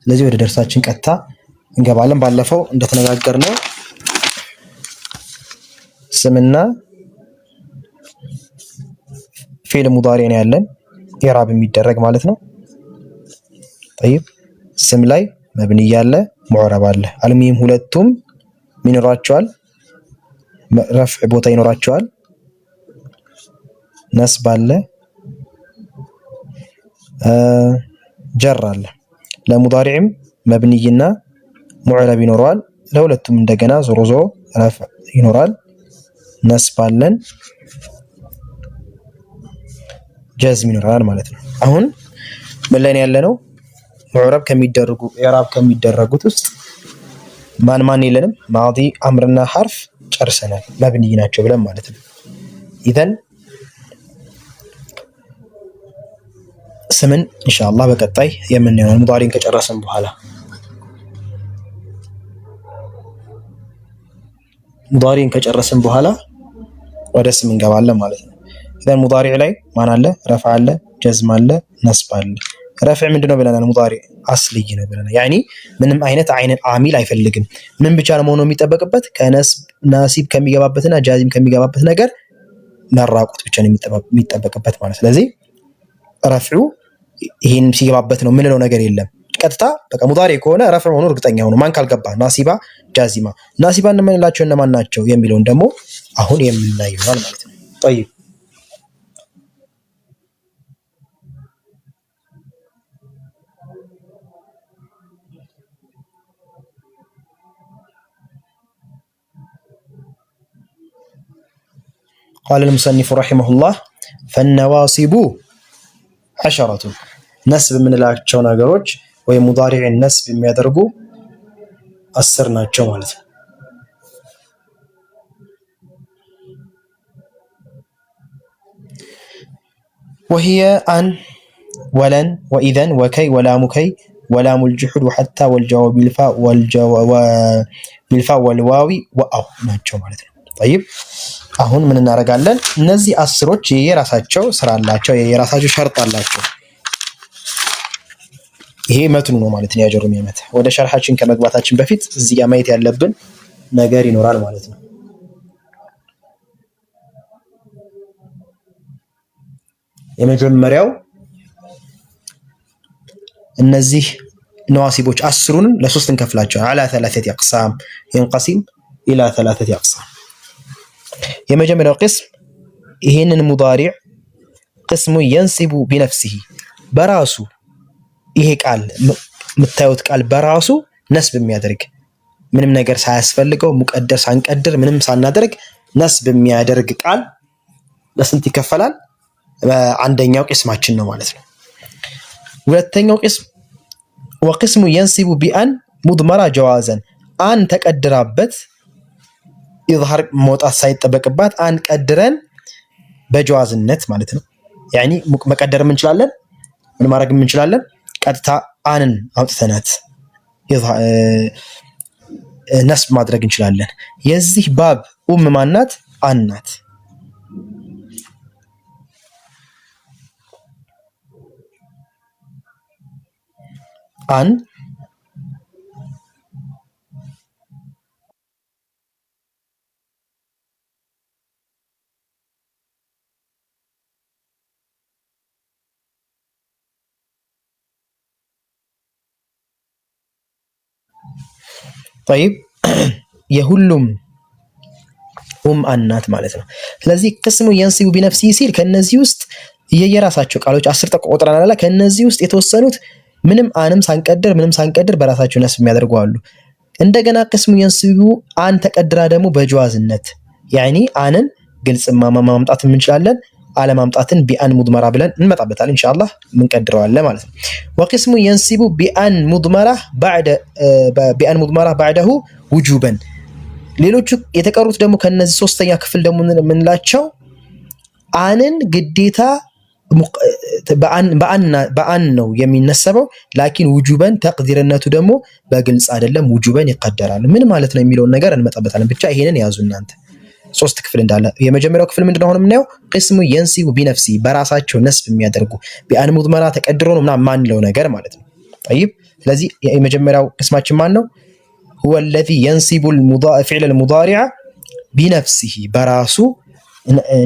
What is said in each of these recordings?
ስለዚህ ወደ ደርሳችን ቀጥታ እንገባለን። ባለፈው እንደተነጋገርነው ስምና ፊዕል ሙዳሪ ነው ያለን ኢዕራብ የሚደረግ ማለት ነው። طيب ስም ላይ መብንይ አለ፣ ሙዕረብ አለ። አልሙሂም ሁለቱም ይኖራቸዋል፣ ረፍዕ ቦታ ይኖራቸዋል፣ ነስብ አለ፣ ጀር አለ። ለሙዳሪዕም መብንይና ሙዕረብ ይኖረዋል። ለሁለቱም እንደገና ዞሮ ዞሮ ረፍዕ ይኖራል፣ ነስብ አለን፣ ጀዝም ይኖራል ማለት ነው። አሁን ምን ላይ ያለነው? ሙዕረብ ከሚደረጉ ኢዕራብ ከሚደረጉት ውስጥ ማን የለንም? ማዲ አምርና ሐርፍ ጨርሰናል፣ መብንይ ናቸው ብለን ማለት ነው። ኢዘን ስምን ኢንሻአላህ በቀጣይ የምናየው ሙዳሪን ከጨረሰን በኋላ ወደ ስም እንገባለን ማለት ነው። ኢዘን ሙዳሪዕ ላይ ማን አለ? ረፍዕ አለ፣ ጀዝም አለ፣ ነስብ አለ። ረፍዕ ምንድነው ብለናል? ሙዳሪዕ አስልይ ነው ብለናል። ያኒ ምንም አይነት አይነን አሚል አይፈልግም። ምን ብቻ ነው መሆኑ የሚጠበቅበት? ከነስብ ናሲብ ከሚገባበትና ጃዚም ከሚገባበት ነገር መራቁት ብቻ ነው የሚጠበቅበት ማለት። ስለዚህ ረፍዑ ይሄን ሲገባበት ነው ምንለው ነገር የለም። ቀጥታ በቃ ሙዳሪዕ ከሆነ ረፍዕ ሆኖ እርግጠኛ ሆኖ ማን ካልገባ ናሲባ፣ ጃዚማ። ናሲባ እንመንላቸው እነማን ናቸው የሚለውን ደግሞ አሁን የምናየው ይሆናል ማለት ነው። طيب قال المصنف رحمه الله فالنواصب 10 ነስብ የምንላቸው ነገሮች ወይ ሙዳሪዕን ነስብ የሚያደርጉ 10 ናቸው ማለት ነው። وهي أن ولن وإذن وكي ولام كي ولام الجحود وحتى والجواب بالفاء والواو وأو ናቸው ማለት ነው። طيب አሁን ምን እናደርጋለን? እነዚህ 10ሮች የራሳቸው ስራ አላቸው፣ የራሳቸው ሸርጥ አላቸው። ይሄ መትኑ ነው ማለት ነው። ያጀሩ የሚመት ወደ ሸርሐችን ከመግባታችን በፊት እዚህ ጋር ማየት ያለብን ነገር ይኖራል ማለት ነው። የመጀመሪያው እነዚህ ነዋሲቦች 10ሩንም ለሶስት እንከፍላቸው። على 3 اقسام ينقسم الى 3 اقسام። የመጀመሪያው ቅስም ይሄንን ሙዳሪዕ ቅስሙ ينصب بنفسه በራሱ ይሄ ቃል የምታዩት ቃል በራሱ ነስብ የሚያደርግ ምንም ነገር ሳያስፈልገው ሙቀደር ሳንቀድር ምንም ሳናደርግ ነስብ የሚያደርግ ቃል ለስንት ይከፈላል? አንደኛው ቅስማችን ነው ማለት ነው። ሁለተኛው ቅስም ወቅስሙ ينصب بأن مضمرة جوازا አን ተቀድራበት ኢዝሃር መውጣት ሳይጠበቅባት አን ቀድረን በጀዋዝነት ማለት ነው። ያኒ መቀደር እንችላለን፣ ምን ማድረግ እንችላለን? ቀጥታ አንን አውጥተናት ነስብ ማድረግ እንችላለን። የዚህ ባብ ማናት? አናት። አን طيب የሁሉም አናት ማለት ነው። ስለዚህ ቅስሙ ينصب بنفسه ሲል ከነዚህ ውስጥ የየራሳቸው ቃሎች 10 ተቆጥረናል። ከነዚህ ውስጥ የተወሰኑት ምንም አንም ሳንቀድር በራሳቸው ነስብ የሚያደርጉ አሉ። እንደገና ቅስሙ ينصب አን ተቀድራ ደግሞ በጀዋዝነት ያኒ አንን ግልጽ ማምጣት እንችላለን፣ አለማምጣትን ቢአን ሙድመራ ብለን እንመጣበታለን ኢንሻአላህ ምንቀድረዋለን ማለት ነው። ወቅስሙ ينصب بأن مضمرة بعده وجوبا። ሌሎቹ የተቀሩት ደግሞ ከነዚህ ሶስተኛ ክፍል ደግሞ ምንላቸው አንን ግዴታ በአን ነው የሚነሰበው፣ ላኪን ውጁበን ተቅዲርነቱ ደግሞ በግልጽ አይደለም፣ ውጁበን ይቀደራል። ምን ማለት ነው የሚለውን ነገር እንመጣበታለን። ብቻ ይሄንን ያዙ እናንተ። 3 ክፍል እንዳለ የመጀመሪያው ክፍል ምንድነው? አሁን የምናየው ቅስሙ ينصب بنفسه በራሳቸው ነስብ የሚያደርጉ ቢአን ሙድመራ ተቀድሮ ነው ምናምን ማንለው ነገር ማለት ነው። طيب ስለዚህ የመጀመሪያው ቅስማችን ማን ነው? هو الذي ينصب فعل المضارع بنفسه በራሱ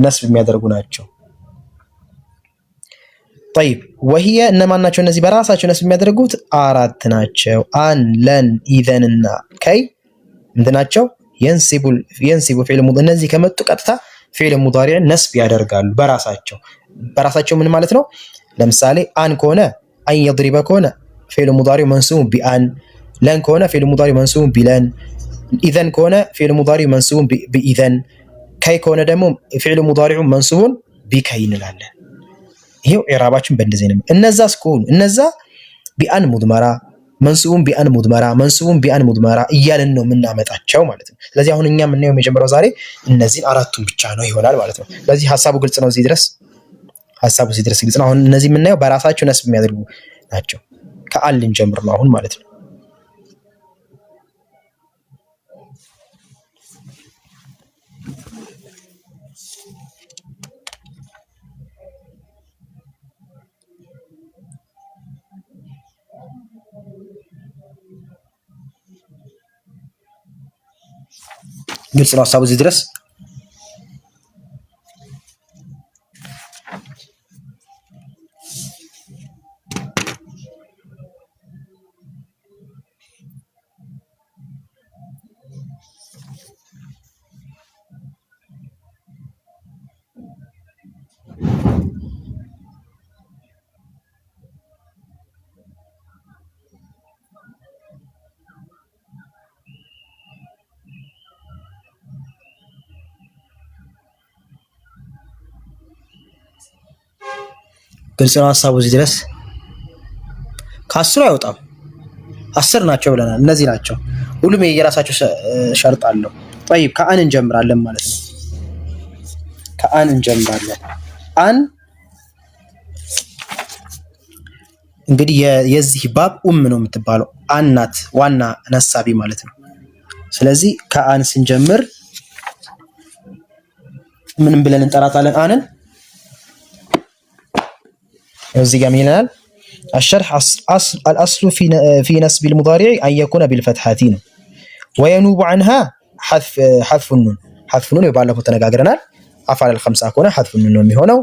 ነስብ የሚያደርጉ ናቸው። طيب وهي እነማን ናቸው እነዚህ በራሳቸው ነስብ የሚያደርጉት? አራት ናቸው። አን፣ ለን፣ ኢዘን እና ከይ ምንድን ናቸው? የንሲቡ ፊዕል ሙዳሪዕ። እነዚህ ከመጡ ቀጥታ ፊዕል ሙዳሪዕ ነስብ ያደርጋሉ በራሳቸው ምን ማለት ነው? ለምሳሌ አን ከሆነ አን የድሪበ ከሆነ ፊዕል ሙዳሪዕ መንሱብ ቢአን፣ ለን ከሆነ ፊዕል ሙዳሪዕ መንሱብ ቢለን፣ ኢዘን ከሆነ ፊዕል ሙዳሪዕ መንሱብ ቢኢዘን፣ ከይ ከሆነ ደግሞ ፊዕል ሙዳሪዕ መንሱቡን ቢከይ እንላለን። ይሄው ኢዕራባችን በእንደዚህ ነው። እነዛ እስከሆኑ እነዛ ቢአን ሙድመራ መንሱቡን ቢአን ሙድመራ መንሱቡን ቢአን ሙድመራ እያልን ነው የምናመጣቸው ማለት ነው። ስለዚህ አሁን እኛ የምናየው የመጀመሪያው ዛሬ እነዚህን አራቱን ብቻ ነው ይሆናል ማለት ነው። ስለዚህ ሐሳቡ ግልጽ ነው። እዚህ ድረስ ሐሳቡ እዚህ ድረስ ግልጽ ነው። አሁን እነዚህ የምናየው በራሳቸው ነስብ የሚያደርጉ ናቸው። ከአን ልንጀምር ነው አሁን ማለት ነው። ግልጽ ነው ሐሳቡ እዚህ ድረስ። ግልጽ ነው ሐሳቡ እዚህ ድረስ። ከአስሩ አይወጣም። 10 ናቸው ብለናል። እነዚህ ናቸው። ሁሉም የየራሳቸው ሸርጥ አለው። طيب ከአን እንጀምራለን ማለት ነው። ከአን እንጀምራለን። አን እንግዲህ የዚህ ባብ ነው የምትባለው አን ናት፣ ዋና ነሳቢ ማለት ነው። ስለዚህ ከአን ስንጀምር ምንም ብለን እንጠራታለን አንን። እዚህ ጋር ምን ይላል? الشرح الأصل في نسب المضارع أن يكون بالفتحة وينوب عنها حذف النون. حذف النون يبالغ ተነጋግረናል። አፍዓል الخمسة ከሆነ حذف النون ነው የሚሆነው።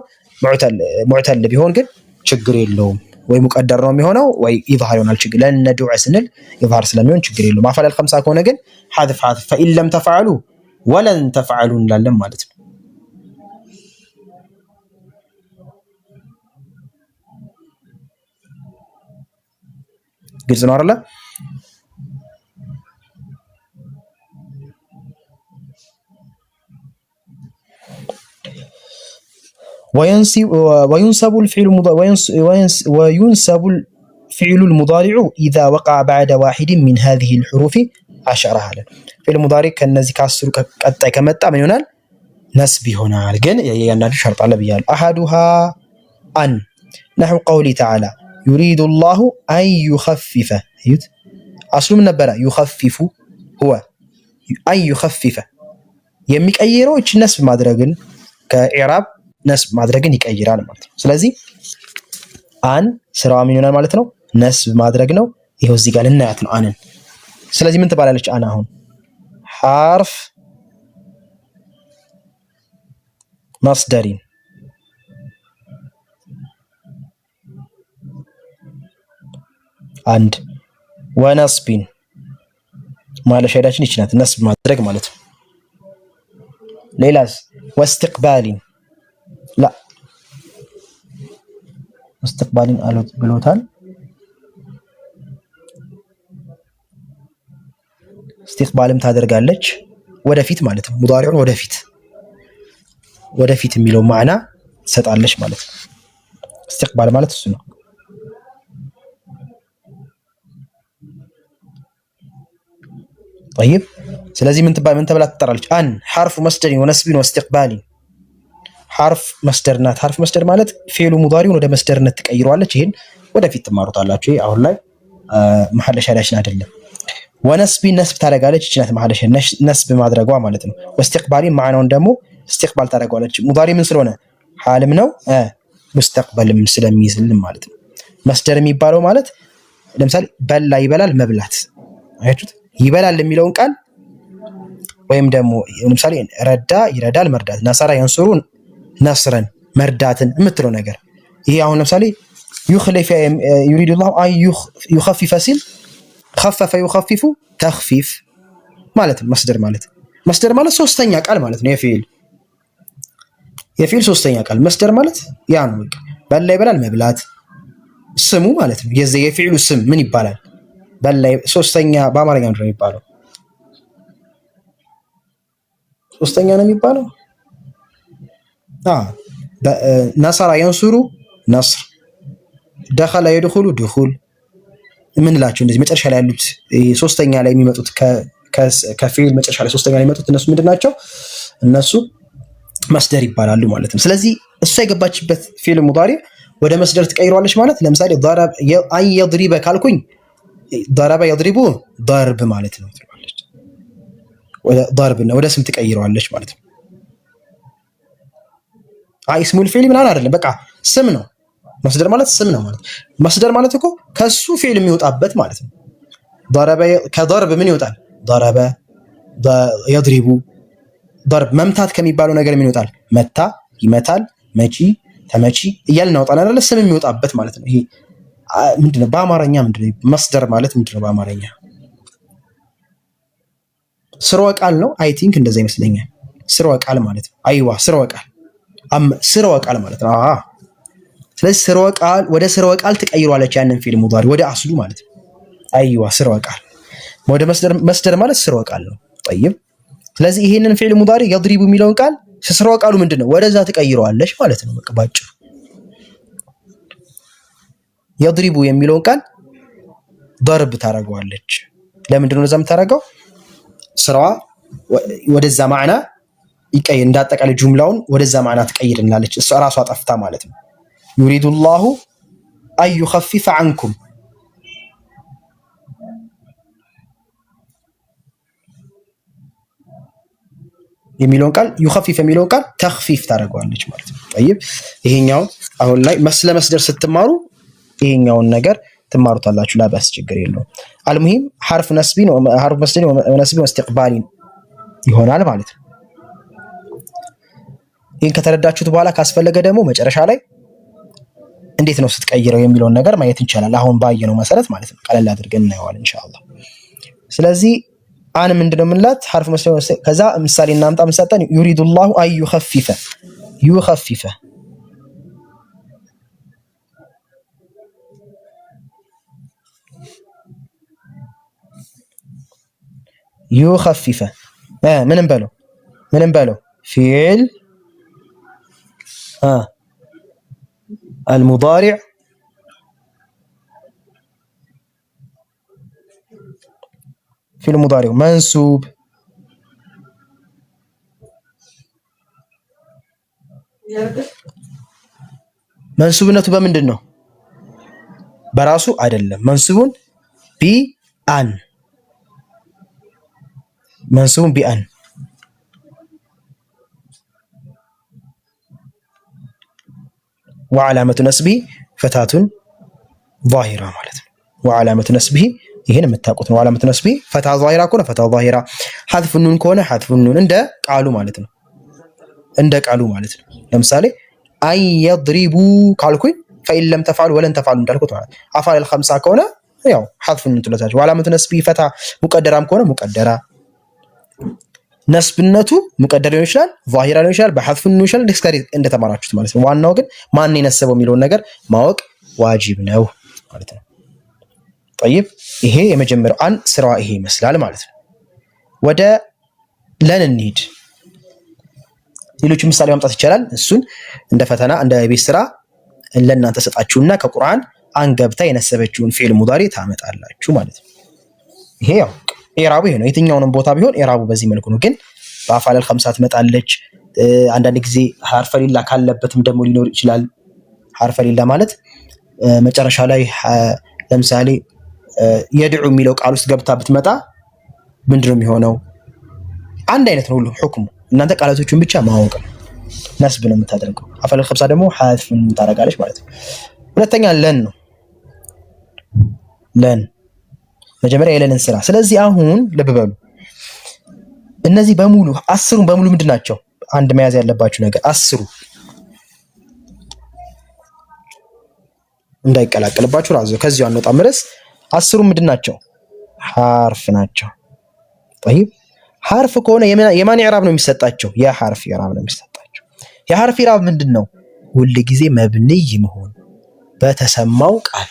ሙዕተል ቢሆን ግን ችግር የለውም። ወይ ሙቀደር ነው የሚሆነው ወይ ኢዝሃር ይሆናል። ችግር ለነዱዕ ስንል ኢዝሃር ስለሚሆን ችግር የለውም። አፍዓል الخمسة ከሆነ ግን حذف فإن لم تفعلوا ولن تفعلوا እንላለን ማለት ነው። ግልጽ ነው አይደል? وينسب الفعل المضارع إذا وقع بعد واحد من هذه الحروف 10 አለ። ፊዕል ሙዳሪዕ ከነዚህ ከአስሩ ቀጣይ ከመጣ ምን ይሆናል? ነስብ ይሆናል። ግን ያንዳንዱ ሸርጥ አለ ብያለሁ። أحدها أن نحو قوله تعالى يريد الله أن يخفف. أصل من نبرة يخفف هو أن يخفف የሚቀይረው እቺ ነስብ ማድረግን ከኢዕራብ ነስብ ማድረግን ይቀይራል ማለት ነው። ስለዚህ አን ስራዋ ምን ይሆናል ማለት ነው? ነስብ ማድረግ ነው። ይሄው እዚህ ጋር ልናያት ነው አንን። ስለዚህ ምን ትባላለች አን? አሁን ሐርፍ መስደሪን አንድ ወነስቢን ማለት ሸዳችን ይችላል ነስብ ማድረግ ማለት ነው። ሌላስ ወስትቅባሊን ላ ወስትቅባሊን አሉት ብሎታል። استقبالም ታደርጋለች ወደፊት ማለት ነው። ሙዳሪዑን ወደፊት የሚለው ማዕና ትሰጣለች ማለት ነው። استقبال ማለት እሱ ነው። طيب ስለዚህ ምን ተብላ ትጠራለች? አን ሐርፍ መስደሪን ወነስቢን ወስትቅባሊን። ሐርፍ መስደር ናት። ሐርፍ መስደር ማለት ፊዕሉ ሙዳሪዑን ወደ መስደርነት ትቀይረዋለች። ይሄን ወደፊት ትማሩታላችሁ። ይሄ አሁን ላይ መሐለ ሸዳችን አይደለም። ወነስቢን ነስብ ታደርጋለች። እቺ ናት መሐለ ሸድ ነስብ ማድረጓ ማለት ነው። ወስትቅባሊን ማዕናውን ደግሞ استقبال ታደርጋለች። ሙዳሪ ምን ስለሆነ ሐልም ነው ሙስተቅበልም ስለሚይዝልን ማለት ነው። መስደር የሚባለው ማለት ለምሳሌ በላ ይበላል መብላት አያችሁት ይበላል የሚለውን ቃል ወይም ደግሞ ለምሳሌ ረዳ ይረዳል መርዳት ነሰራ የንሱሩ ነስረን መርዳትን የምትለው ነገር ይሄ አሁን ለምሳሌ يخلف يريد الله أن يخفف ሲል خفف يخفف تخفيف ማለት መስደር ማለት ሶስተኛ ቃል ማለት ነው የፊል ሶስተኛ ቃል መስደር ማለት ያ ነው በላ ይበላል መብላት ስሙ ማለት ነው የዚህ የፊሉ ስም ምን ይባላል በላ ሶስተኛ በአማርኛ ምንድነው የሚባለው ሶስተኛ ነው የሚባለው ነሰራ የንሱሩ ነስር ደኸለ የድኹሉ ድኹል ምንላቸው እንደዚህ መጨረሻ ላይ ያሉት ሶስተኛ ላይ የሚመጡት ከፊል መጨረሻ ላይ ሶስተኛ ላይ የሚመጡት እነሱ ምንድናቸው እነሱ መስደር ይባላሉ ማለት ነው ስለዚህ እሷ የገባችበት ፊል ሙዳሪ ወደ መስደር ትቀይሯለች ማለት ለምሳሌ ضرب አይ يضرب ካልኩኝ ضرب يضرب ضرب ማለት ነው ትላለች ወደ ضرب ነው ወደ ስም ትቀይሯለች ማለት ነው አይ ስሙል ፊል ምናምን አይደለም በቃ ስም ነው መስደር ማለት ስም ነው ማለት መስደር ማለት እኮ ከሱ ፊል የሚወጣበት ማለት ነው ضرب ከضرب ምን ይወጣል ضرب يضرب ضرب መምታት ከሚባለው ነገር ምን ይወጣል መታ ይመታል መቺ ተመቺ እያልን እናወጣለን አይደል ስም የሚወጣበት ማለት ነው ይሄ ምንድነው በአማርኛ ምንድነው መስደር ማለት ምንድነው በአማርኛ ስርወ ቃል ነው አይ ቲንክ እንደዛ ይመስለኛል ስርወ ቃል ማለት ነው አይዋ ስርወ ቃል ማለት ነው ስለዚህ ስርወ ቃል ወደ ስርወ ቃል ትቀይሯለች ያንን ፊል ሙዳሪ ወደ አስሉ ማለት ነው አይዋ ስርወ ቃል ወደ መስደር ማለት ስርወ ቃል ነው طيب ስለዚህ ይሄንን ፊል ሙዳሪ يضرب የሚለውን ቃል ስርወ ቃሉ ምንድነው ወደዛ ትቀይሯለች ማለት ነው በቃ ባጭሩ يضرب የሚለውን ቃል ضرب ታረጋዋለች ለምንድን ነው ዘም ታረጋው ስራዋ ወደዛ ማዕና ይቀይር እንዳጠቃላይ ጁምላውን ወደዛ ማዕና ትቀይርናለች እሷ ራሷ ጠፍታ ማለት ነው يريد الله أن يخفف عنكم የሚለውን ቃል يخفف የሚለውን ቃል ተخفيف ታደርገዋለች ማለት ነው طيب ይሄኛው አሁን ላይ መስደር ስትማሩ ይሄኛውን ነገር ትማሩታላችሁ ላባስ ችግር የለውም المهم حرف نسب ونسب واستقبال ይሆናል ማለት ነው ይሄን ከተረዳችሁት በኋላ ካስፈለገ ደግሞ መጨረሻ ላይ እንዴት ነው ስትቀይረው የሚለውን ነገር ማየት እንችላለን አሁን ባየነው መሰረት ማለት ነው ቀለል አድርገን እናየዋለን ኢንሻአላህ ስለዚህ አን ምንድነው ምንላት حرف መስደር ከዛ ምሳሌ እናምጣ ምሳጠን يريد الله أن يخفف ምንም በለው ፊል المضارع في المضارع منسوب منسوبነቱ በምንድን ነው በራሱ አይደለም መንሱቡን ቢአን وعلامة نسبه فتاة ظاهرة ማለት ነው وعلامة نسبه ይሄን የምታውቁት ነው علامة نسبه فتاة ظاهرة ከሆነ فتاة ظاهرة حذف النون ከሆነ حذف النون እንደ ቃሉ ማለት ነው ለምሳሌ أن يضربوا ካልኩኝ فإن لم تفعلوا ولن تفعلوا እንዳልኩት ማለት أفعل الخمسة ከሆነ ያው حذف النون ትለታችሁ وعلامة نسبه فتاة مقدرام ከሆነ مقدرة ነስብነቱ ሙቀደር ሊሆን ይችላል ዛሂራ ሊሆን ይችላል በሐذف ነው ይችላል ዲስካሪ እንደተማራችሁት ማለት ነው ዋናው ግን ማን የነሰበው የሚለውን ነገር ማወቅ ዋጅብ ነው ማለት ነው طيب ይሄ የመጀመሪያው አን ስራዋ ይሄ ይመስላል ማለት ነው ወደ ለን እንሂድ ሌሎች ምሳሌ ማምጣት ይቻላል እሱን እንደ ፈተና እንደ ቤት ስራ ለእናንተ ሰጣችሁና ከቁርአን አንገብታ የነሰበችውን ፊል ሙዳሪ ታመጣላችሁ ማለት ነው ይሄ ያው ኢራቡ ይሄ ነው የትኛውንም ቦታ ቢሆን ኢራቡ በዚህ መልኩ ነው ግን በአፋል الخمسة ትመጣለች አንዳንድ ጊዜ ሐርፈ ሊላ ካለበትም ደግሞ ሊኖር ይችላል ሐርፈ ሊላ ማለት መጨረሻ ላይ ለምሳሌ የድዑ የሚለው ቃል ውስጥ ገብታ ብትመጣ ምንድነው የሚሆነው አንድ አይነት ነው ሁሉ ሁክሙ እናንተ ቃላቶቹን ብቻ ማወቅ ነው ነስብ ነው የምታደርገው አፋል الخمسة ደግሞ ሐذፍ ታረጋለች ማለት ነው ሁለተኛ ለን ነው ለን መጀመሪያ የለንን ስራ። ስለዚህ አሁን ልብ በሉ እነዚህ በሙሉ 10ሩም በሙሉ ምንድን ናቸው? አንድ መያዝ ያለባችሁ ነገር 10ሩ እንዳይቀላቀልባችሁ ራሱ ከዚሁ አንወጣም ድረስ 10ሩም ምንድን ናቸው? ሐርፍ ናቸው። طيب ሐርፍ ከሆነ የማን ኢዕራብ ነው የሚሰጣቸው? የሐርፍ ኢዕራብ ነው የሚሰጣቸው። የሐርፍ ኢዕራብ ምንድነው? ሁል ጊዜ መብንይ መሆን በተሰማው ቃል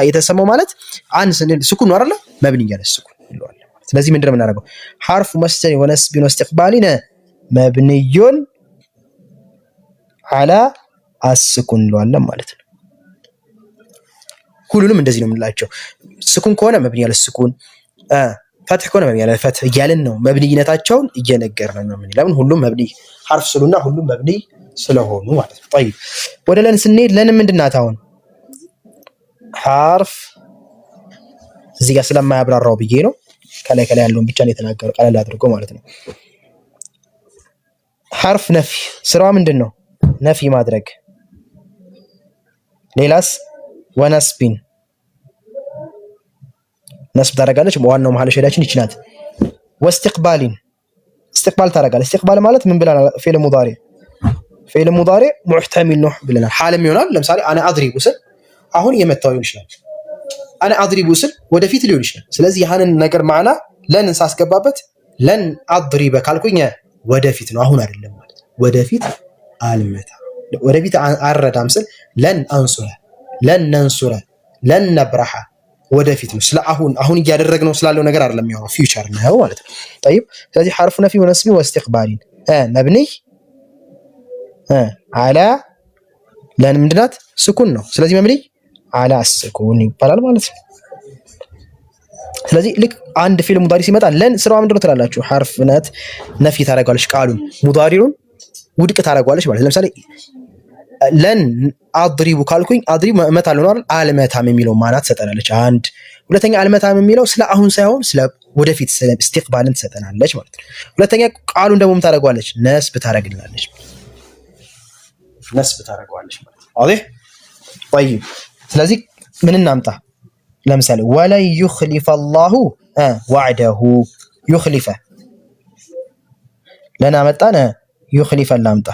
የተሰማው ማለት አንድ ስኩን ነው አይደል? መብንይ ያለ ስኩን ይለዋል። ስለዚህ ምንድነው የምናደርገው? ሐርፍ መስደር ወነስብን ወስትቅባሊን መብንዩን ዐላ አስኩን እንለዋለን ማለት ነው። ሁሉንም እንደዚህ ነው የምንላቸው። ስኩን ከሆነ መብኒ ያለ ስኩን፣ ፈትህ ከሆነ መብኒ ያለ ፈትህ እያልን ነው መብኒነታቸውን እየነገርን ነው። ለምን ሁሉም መብኒ ሐርፍ ስለሆኑና ሁሉም መብኒ ስለሆኑ ማለት ነው። طيب ወደ ለን ስንሄድ ለን ምንድናት? አሁን ሐርፍ እዚህ ጋር ስለማያብራራው ብዬ ነው ከላይ ያለውን ብቻ ነው የተናገረው ቀለል አድርጎ ማለት ነው። ሐርፍ ነፊ ስራዋ ምንድን ነው? ነፊ ማድረግ። ሌላስ? ወነስቢን ነስብ ታደርጋለች። ዋናው መሐል ሸዳችን ይች ናት። ወስትቅባሊን استقبال ታደርጋለች። استقبال ማለት ምን ብለናል? ፊዕል ሙዳሪ ሙህተሚል ነው ብለናል። ሐልም ይሆናል። ለምሳሌ አና አድሪቡ ስል አሁን የመታው ሊሆን ይችላል። አና አድሪቡ ስል ወደፊት ሊሆን ይችላል። ስለዚህ ያንን ነገር ማዕና ለንን ሳስገባበት ለን አድሪበ ካልኩኝ ወደፊት ነው፣ አሁን አይደለም ማለት ነው። ወደፊት አልመታ፣ ወደፊት አረዳም ስል ለን አንሱረ፣ ለን ነንሱረ፣ ለን ነብረሐ ወደፊት ነው። ስለ አሁን እያደረግነው ስላለው ነገር አይደለም የሚያወራው፣ ፊውቸር ነው ማለት ነው። طيب ስለዚህ ሐርፍ ነፊ ወነስቢ ወስትቅባሊን መብኒ አላ ለን ምንድናት? ስኩን ነው። ስለዚህ መብኒ አላ ስኩን ይባላል ማለት ነው። ስለዚህ ልክ አንድ ፊዕል ሙዳሪ ሲመጣ ለን ስራዋ ምንድን ነው ትላላችሁ? ሐርፍ ናት፣ ነፊ ታደርጋለች፣ ቃሉን ሙዳሪውን ውድቅ ታደርጋለች ማለት። ለምሳሌ ለን አድሪቡ ካልኩኝ አድሪቡ እመታለሁ አይደል? አልመታም የሚለው ማና ትሰጠናለች። አንድ ሁለተኛ አልመታም የሚለው ስለ አሁን ሳይሆን ስለ ወደፊት ስለ ኢስቲቅባልን ትሰጠናለች ማለት ነው። ሁለተኛ ቃሉን ደግሞ ታደርጋለች፣ ነስብ ታደርግልናለች፣ ነስብ ታደርጋለች ማለት ነው። አዎ طيب ስለዚህ ምን እናምጣ? ለምሳሌ ወለን ዩኽሊፈ አላሁ ወዕደሁ ዩኽሊፈ ለና መጣን ዩኽሊፈ ላምጣ።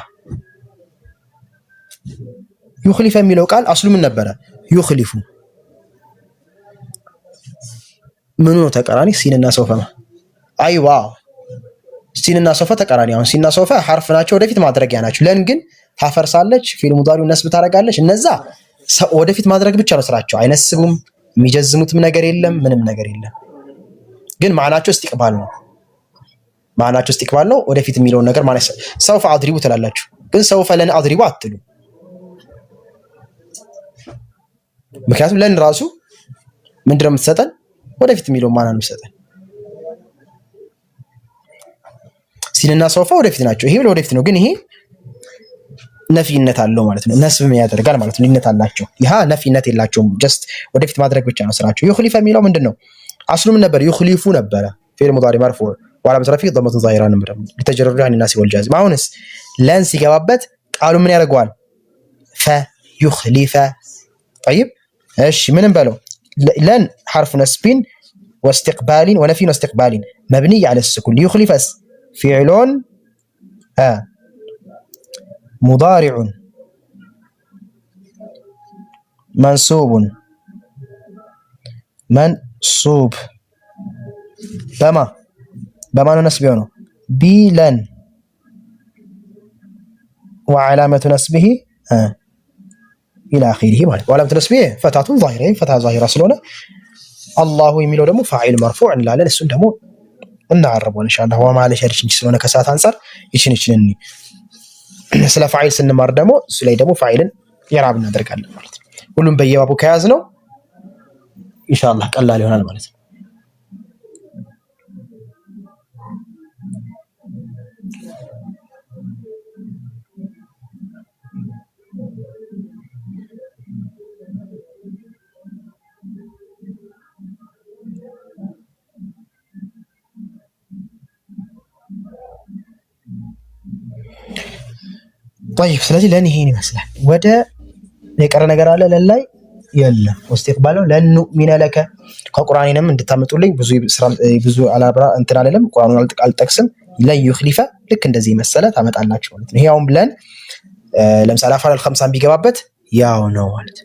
ዩኽሊፈ የሚለው ቃል አስሉ ምን ነበረ? ዩኽሊፉ ምኑ ነው ተቃራኒ? ሲንና ሶፈ ነው። አይዋ ሲንና ሶፈ ተቃራኒ። አሁን ሲንና ሶፈ ሐርፍ ናቸው፣ ወደፊት ማድረጊያ ናቸው። ለን ግን ታፈርሳለች፣ ፊዕል ሙዳሪው ነስብ ታደርጋለች። እነዛ ወደፊት ማድረግ ብቻ ነው ስራቸው። አይነስቡም፣ የሚጀዝሙትም ነገር የለም፣ ምንም ነገር የለም። ግን ማዕናቸው እስቲቅባል ነው። ማዕናቸው እስቲቅባል ነው። ወደፊት የሚለውን ነገር ማለት ሰውፈ አድሪቡ ትላላችሁ፣ ግን ሰውፈ ለን አድሪቡ አትሉ። ምክንያቱም ለን ራሱ ምንድነው የምትሰጠን? ወደፊት የሚለውን ማዕና ነው የምትሰጠን። ሲንና ሰውፈ ወደፊት ናቸው። ይሄ ወደፊት ነው፣ ግን ይሄ ነፊነት አለው ማለት ነው። ነስብም ያደርጋል ማለት ነው። ሊነት አላቸው። ይሄ ነፊነት የላቸውም። ጀስት ወደፊት ማድረግ ብቻ ነው ስራቸው። ዩኽሊፈ የሚለው ምንድነው? አስሉ ምን ነበር? ዩኽሊፉ ነበረ። ፊዕል ሙዳሪ መርፉዕ ወዐላመቱ ረፍዒሂ ضمة ظاهرة ነበር ለተጀረዱ عن الناس والجازم። አሁንስ ለን ሲገባበት ቃሉ ምን ያደርገዋል? ፈዩኽሊፈ። طيب እሺ ምንም በለው ለን ሐርፍ ነስቢን واستقبال ونفي واستقبال مبني على السكون. ليخلف فعل مضارع منصوب بما نسب ሆኖ بلن وعلامة نسبه إلى آخره ማለት وعلامة نسبه فتحة ظاهرة فتحة ظاهرة ስለሆነ አላሁ የሚለው ደግሞ ፋዒል መርፉዕ እንላለን። እሱን ደግሞ እናቀርበዋለን ኢንሻአላህ። ወማለ ሸርሽ እንጂ ስለሆነ ከሰዓት አንፃር ይችን ስለ ፋዒል ስንማር ደግሞ እሱ ላይ ደግሞ ፋዒልን ኢዕራብ እናደርጋለን ማለት ነው። ሁሉም በየባቡ ከያዝ ነው ኢንሻአላህ ቀላል ይሆናል ማለት ነው። طيب ስለዚህ ለን ይሄን ይመስላል። ወደ የቀረ ነገር አለ ለን ላይ የለም። ወስቲቅባል ለን ኑእሚነ ለከ ከቁርአኔንም እንድታመጡልኝ ብዙ አላብራ እንትን አለለም ቁርአኑን አልጠቅስም። ለን ዩኽሊፈ ልክ እንደዚህ መሰለ ታመጣላችሁ ማለት ነው። ይሄውም ብለን ለምሳሌ አፍዓል ኸምሳን ቢገባበት ያው ነው ማለት።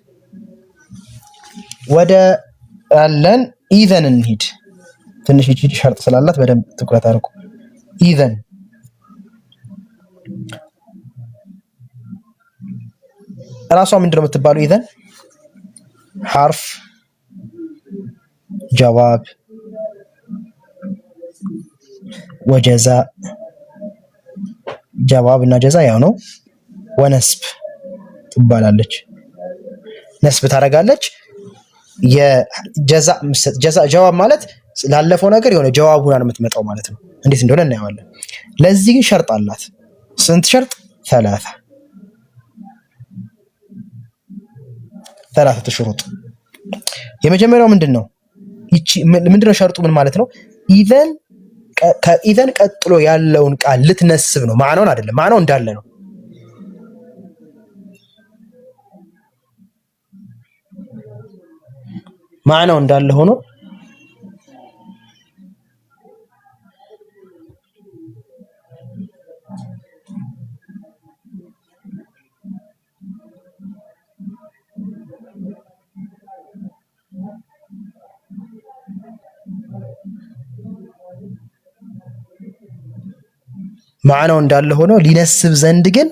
ወደ አለን ኢዘን እንሂድ። ትንሽ እቺ ሸርጥ ስላላት በደንብ ትኩረት አድርጉ። ኢዘን ራሷ ምንድነው የምትባለው? ኢዘን ሐርፍ ጀዋብ ወጀዛ ጀዋብ እና ጀዛ ያው ነው። ወነስብ ትባላለች። ነስብ ታደርጋለች። የጀዛ ጀዋብ ማለት ላለፈው ነገር የሆነ ጀዋብ ሆና ነው የምትመጣው ማለት ነው። እንዴት እንደሆነ እናየዋለን። ለዚህ ግን ሸርጥ አላት። ስንት ሸርጥ? ثلاثة شروط። የመጀመሪያው ምንድነው? ይቺ ምንድነው ሸርጡ? ምን ማለት ነው? ኢዘን ቀጥሎ ያለውን ቃል ልትነስብ ነው። ማዕናውን አይደለም። ማዕናው እንዳለ ነው። ማዕናው እንዳለ ሆኖ ማዕናው እንዳለ ሆኖ ሊነስብ ዘንድ ግን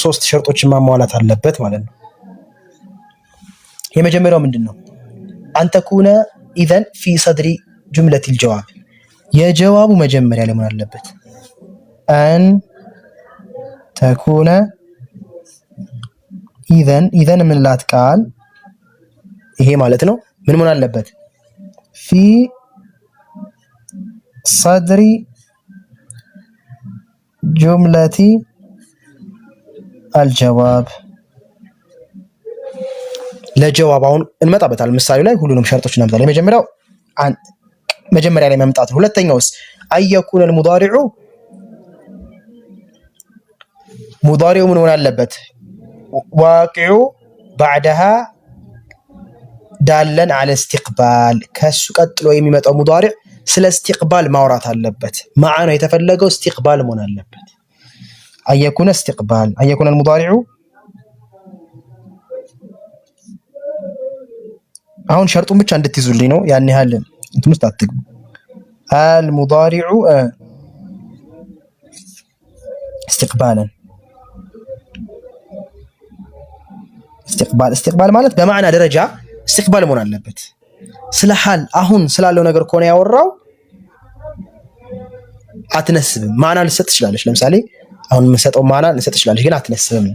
ሶስት ሸርጦችን ማሟላት አለበት ማለት ነው። የመጀመሪያው ምንድነው? አንተኩነ ኢዘን ፊ ሰድሪ ጁምለት الجواب የጀዋቡ መጀመሪያ ላይ መሆን አለበት። አን ተኩነ ኢዘን ምንላት ቃል ይሄ ማለት ነው። ምን መሆን አለበት? ፊ ሰድሪ ጁምለቲ አልጀዋብ ለጀዋብ አሁን እንመጣበታል። ምሳሌ ላይ ሁሉንም ሸርጦች እናመጣለን። የመጀመሪያው መጀመሪያ ላይ መምጣት ነው። ሁለተኛውስ አየኩነ المضارع ሙዳሪው ምን ሆነ አለበት? ዋቂዑ بعدها ዳለን على استقبال ከሱ ቀጥሎ የሚመጣው ሙዳሪዕ ስለ استقبال ማውራት አለበት። ማዕናው የተፈለገው استقبال መሆን አለበት። አየኩነ استقبال አየኩነ المضارع አሁን ሸርጡን ብቻ እንድትይዙልኝ ነው። ያን ያህል እንትን ውስጥ አትግቡ። المضارع استقبالا استقبال ማለት በማዕና ደረጃ استقبال መሆን አለበት። ስለ ሐል አሁን ስላለው ነገር ከሆነ ያወራው አትነስብም። ማዕና ልሰጥ ትችላለች። ለምሳሌ አሁን የምንሰጠው ማዕና ልሰጥ ትችላለች፣ ግን አትነስብም።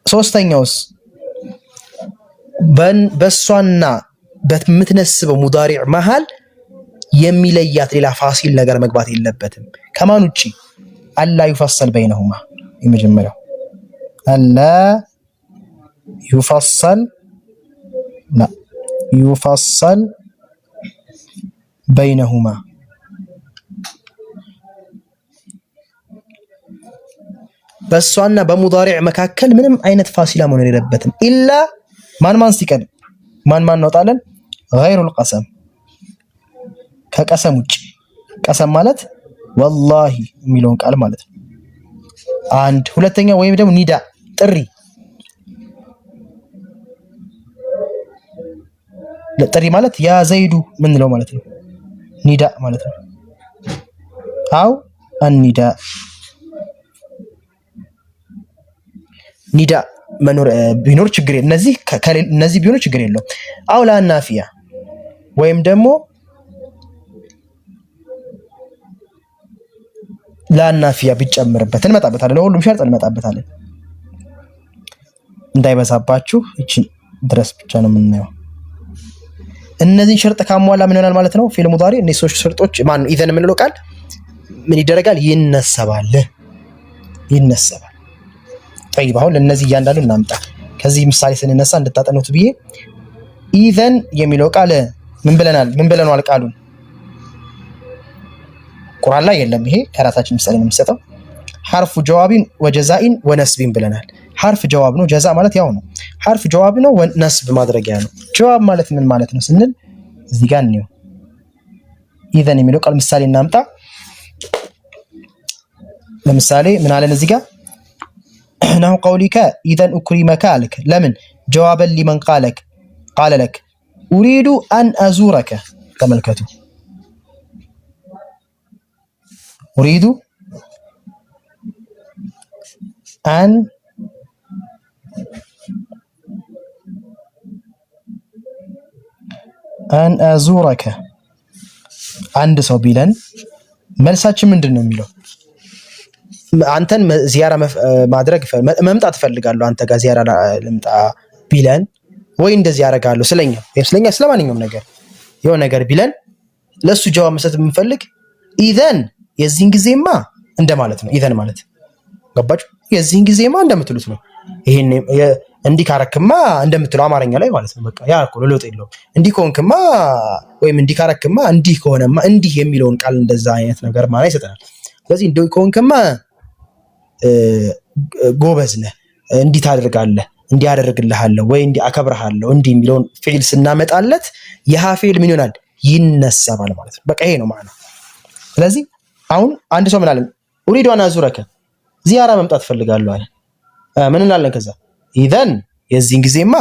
ሶስተኛውስ በሷና በምትነስበው ሙዳሪዕ መሃል የሚለያት ሌላ ፋሲል ነገር መግባት የለበትም። ከማን ውጪ? አላ ይፈሰል በይነሁማ። የመጀመሪያው አላ ይፈሰል በይነሁማ በሷና በሙዳሪዕ መካከል ምንም አይነት ፋሲላ መሆን የለበትም። ኢላ ማን ሲቀድም ማን እናወጣለን? ገይሩል ቀሰም ከቀሰም ውጪ። ቀሰም ማለት ወላሂ የሚለውን ቃል ማለት ነው። አንድ ሁለተኛ ወይም ደግሞ ኒዳ ጥሪ ለጥሪ ማለት ያ ዘይዱ ምን ነው ማለት ነው። ኒዳ ማለት ነው። አው አንኒዳ ኒዳ መኖር ቢኖር ችግር የለም። እነዚህ ቢሆኑ ችግር የለውም። አው ላናፊያ ወይም ደግሞ ላናፊያ ቢጨምርበት እንመጣበታለን። ሁሉም ሸርጥ እንመጣበታለን። እንዳይበዛባችሁ እቺ ድረስ ብቻ ነው የምናየው። እነዚህን ሸርጥ ካሟላ ምን ይሆናል ማለት ነው? ፊዕል ሙዳሪ እነዚህ ሶስት ሸርጦች ማን ኢዘን የምንለው ቃል ምን ይደረጋል? ይነሰባል። طيب አሁን ለነዚህ እያንዳንዱ እናምጣ። ከዚህ ምሳሌ ስንነሳ እንድታጠኑት ብዬ ኢዘን የሚለው ቃል ምን ብለናል? ቃሉን ቁርአን ላይ የለም። ይሄ ከራሳችን ምሳሌ ነው የምንሰጠው። ሐርፉ ጀዋቢን ወጀዛኢን ወነስቢን ብለናል። ሐርፍ ጀዋብ ነው። ጀዛ ማለት ያው ነው። ሐርፍ ጀዋብ ነው ነስብ ማድረጊያ ነው። ጀዋብ ማለት ምን ማለት ነው ስንል እዚህ ጋር ነው ኢዘን የሚለው ቃል ምሳሌ እናምጣ። ለምሳሌ ምን አለን እዚህ ጋር ነው قولك اذا اكرمك አልክ ለምን ጀዋበን ሊመን ቃለ ለክ اريد ان ازورك ተመልከቱ اريد ان ازورك አንድ ሰው ቢለን መልሳችን ምንድነው የሚለው አንተን ዚያራ ማድረግ መምጣት ፈልጋለሁ አንተ ጋር ዚያራ ልምጣ ቢለን ወይ እንደዚህ ያደርጋለሁ ስለኛ ስለማንኛውም ነገር የሆነ ነገር ቢለን ለሱ ጀዋብ መስጠት የምንፈልግ ኢዘን የዚህን ጊዜማ እንደማለት ነው። ኢዘን ማለት ገባችሁ? የዚህን ጊዜማ እንደምትሉት ነው። ይሄን እንዲህ ካረክማ እንደምትለው አማርኛ ላይ ማለት ነው። በቃ ያ እኮ ለውጥ የለውም። እንዲህ ከሆንክማ ወይም እንዲህ ካረክማ እንዲህ ከሆነማ እንዲህ የሚለውን ቃል እንደዛ አይነት ነገር ማለት ይሰጣል። ስለዚህ እንዲህ ከሆንክማ ጎበዝ ነህ፣ እንዲህ ታደርጋለህ፣ እንዲህ አደርግልሃለሁ ወይ እንዲህ አከብርሃለሁ እንዲህ የሚለውን ፊዕል ስናመጣለት ይሃ ፊዕል ምን ይሆናል? ይነሰባል ማለት ነው። በቃ ይሄ ነው ማለት ነው። ስለዚህ አሁን አንድ ሰው ምን አለን? ኡሪዱ አን አዙረከ ዚያራ መምጣት ፈልጋለሁ አለ። ምን እንላለን ከዛ? ኢዘን የዚህን ጊዜማ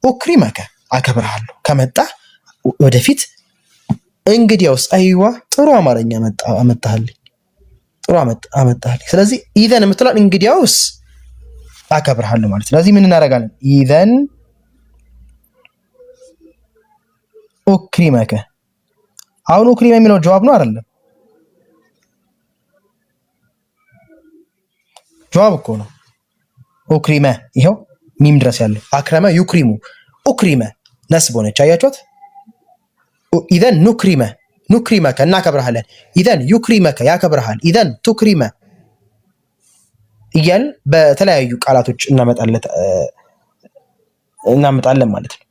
ኡክሪመከ አከብርሃለሁ ከመጣ ወደፊት እንግዲያውስ አይዋ ጥሩ አማርኛ አመጣህልኝ ጥሩ አመጣህልኝ። ስለዚህ ኢዘን የምትለው እንግዲያውስ አከብርሃለሁ ማለት። ስለዚህ ምን እናደርጋለን? ኢዘን ኡክሪመከ። አሁን ኡክሪመ የሚለው ጀዋብ ነው አይደለም? ጀዋብ እኮ ነው። ኡክሪመ ይሄው ሚም ድረስ ያለው አክረመ ዩክሪሙ ኡክሪመ ነስብ ሆነች። አያችኋት? ኢዘን ኑክሪመከ እናከብርሃለን። ኢዘን ዩክሪመከ ያከብርሃል። ኢዘን ቱክሪመ እያልን በተለያዩ ቃላቶች እናመጣለን ማለት ነው።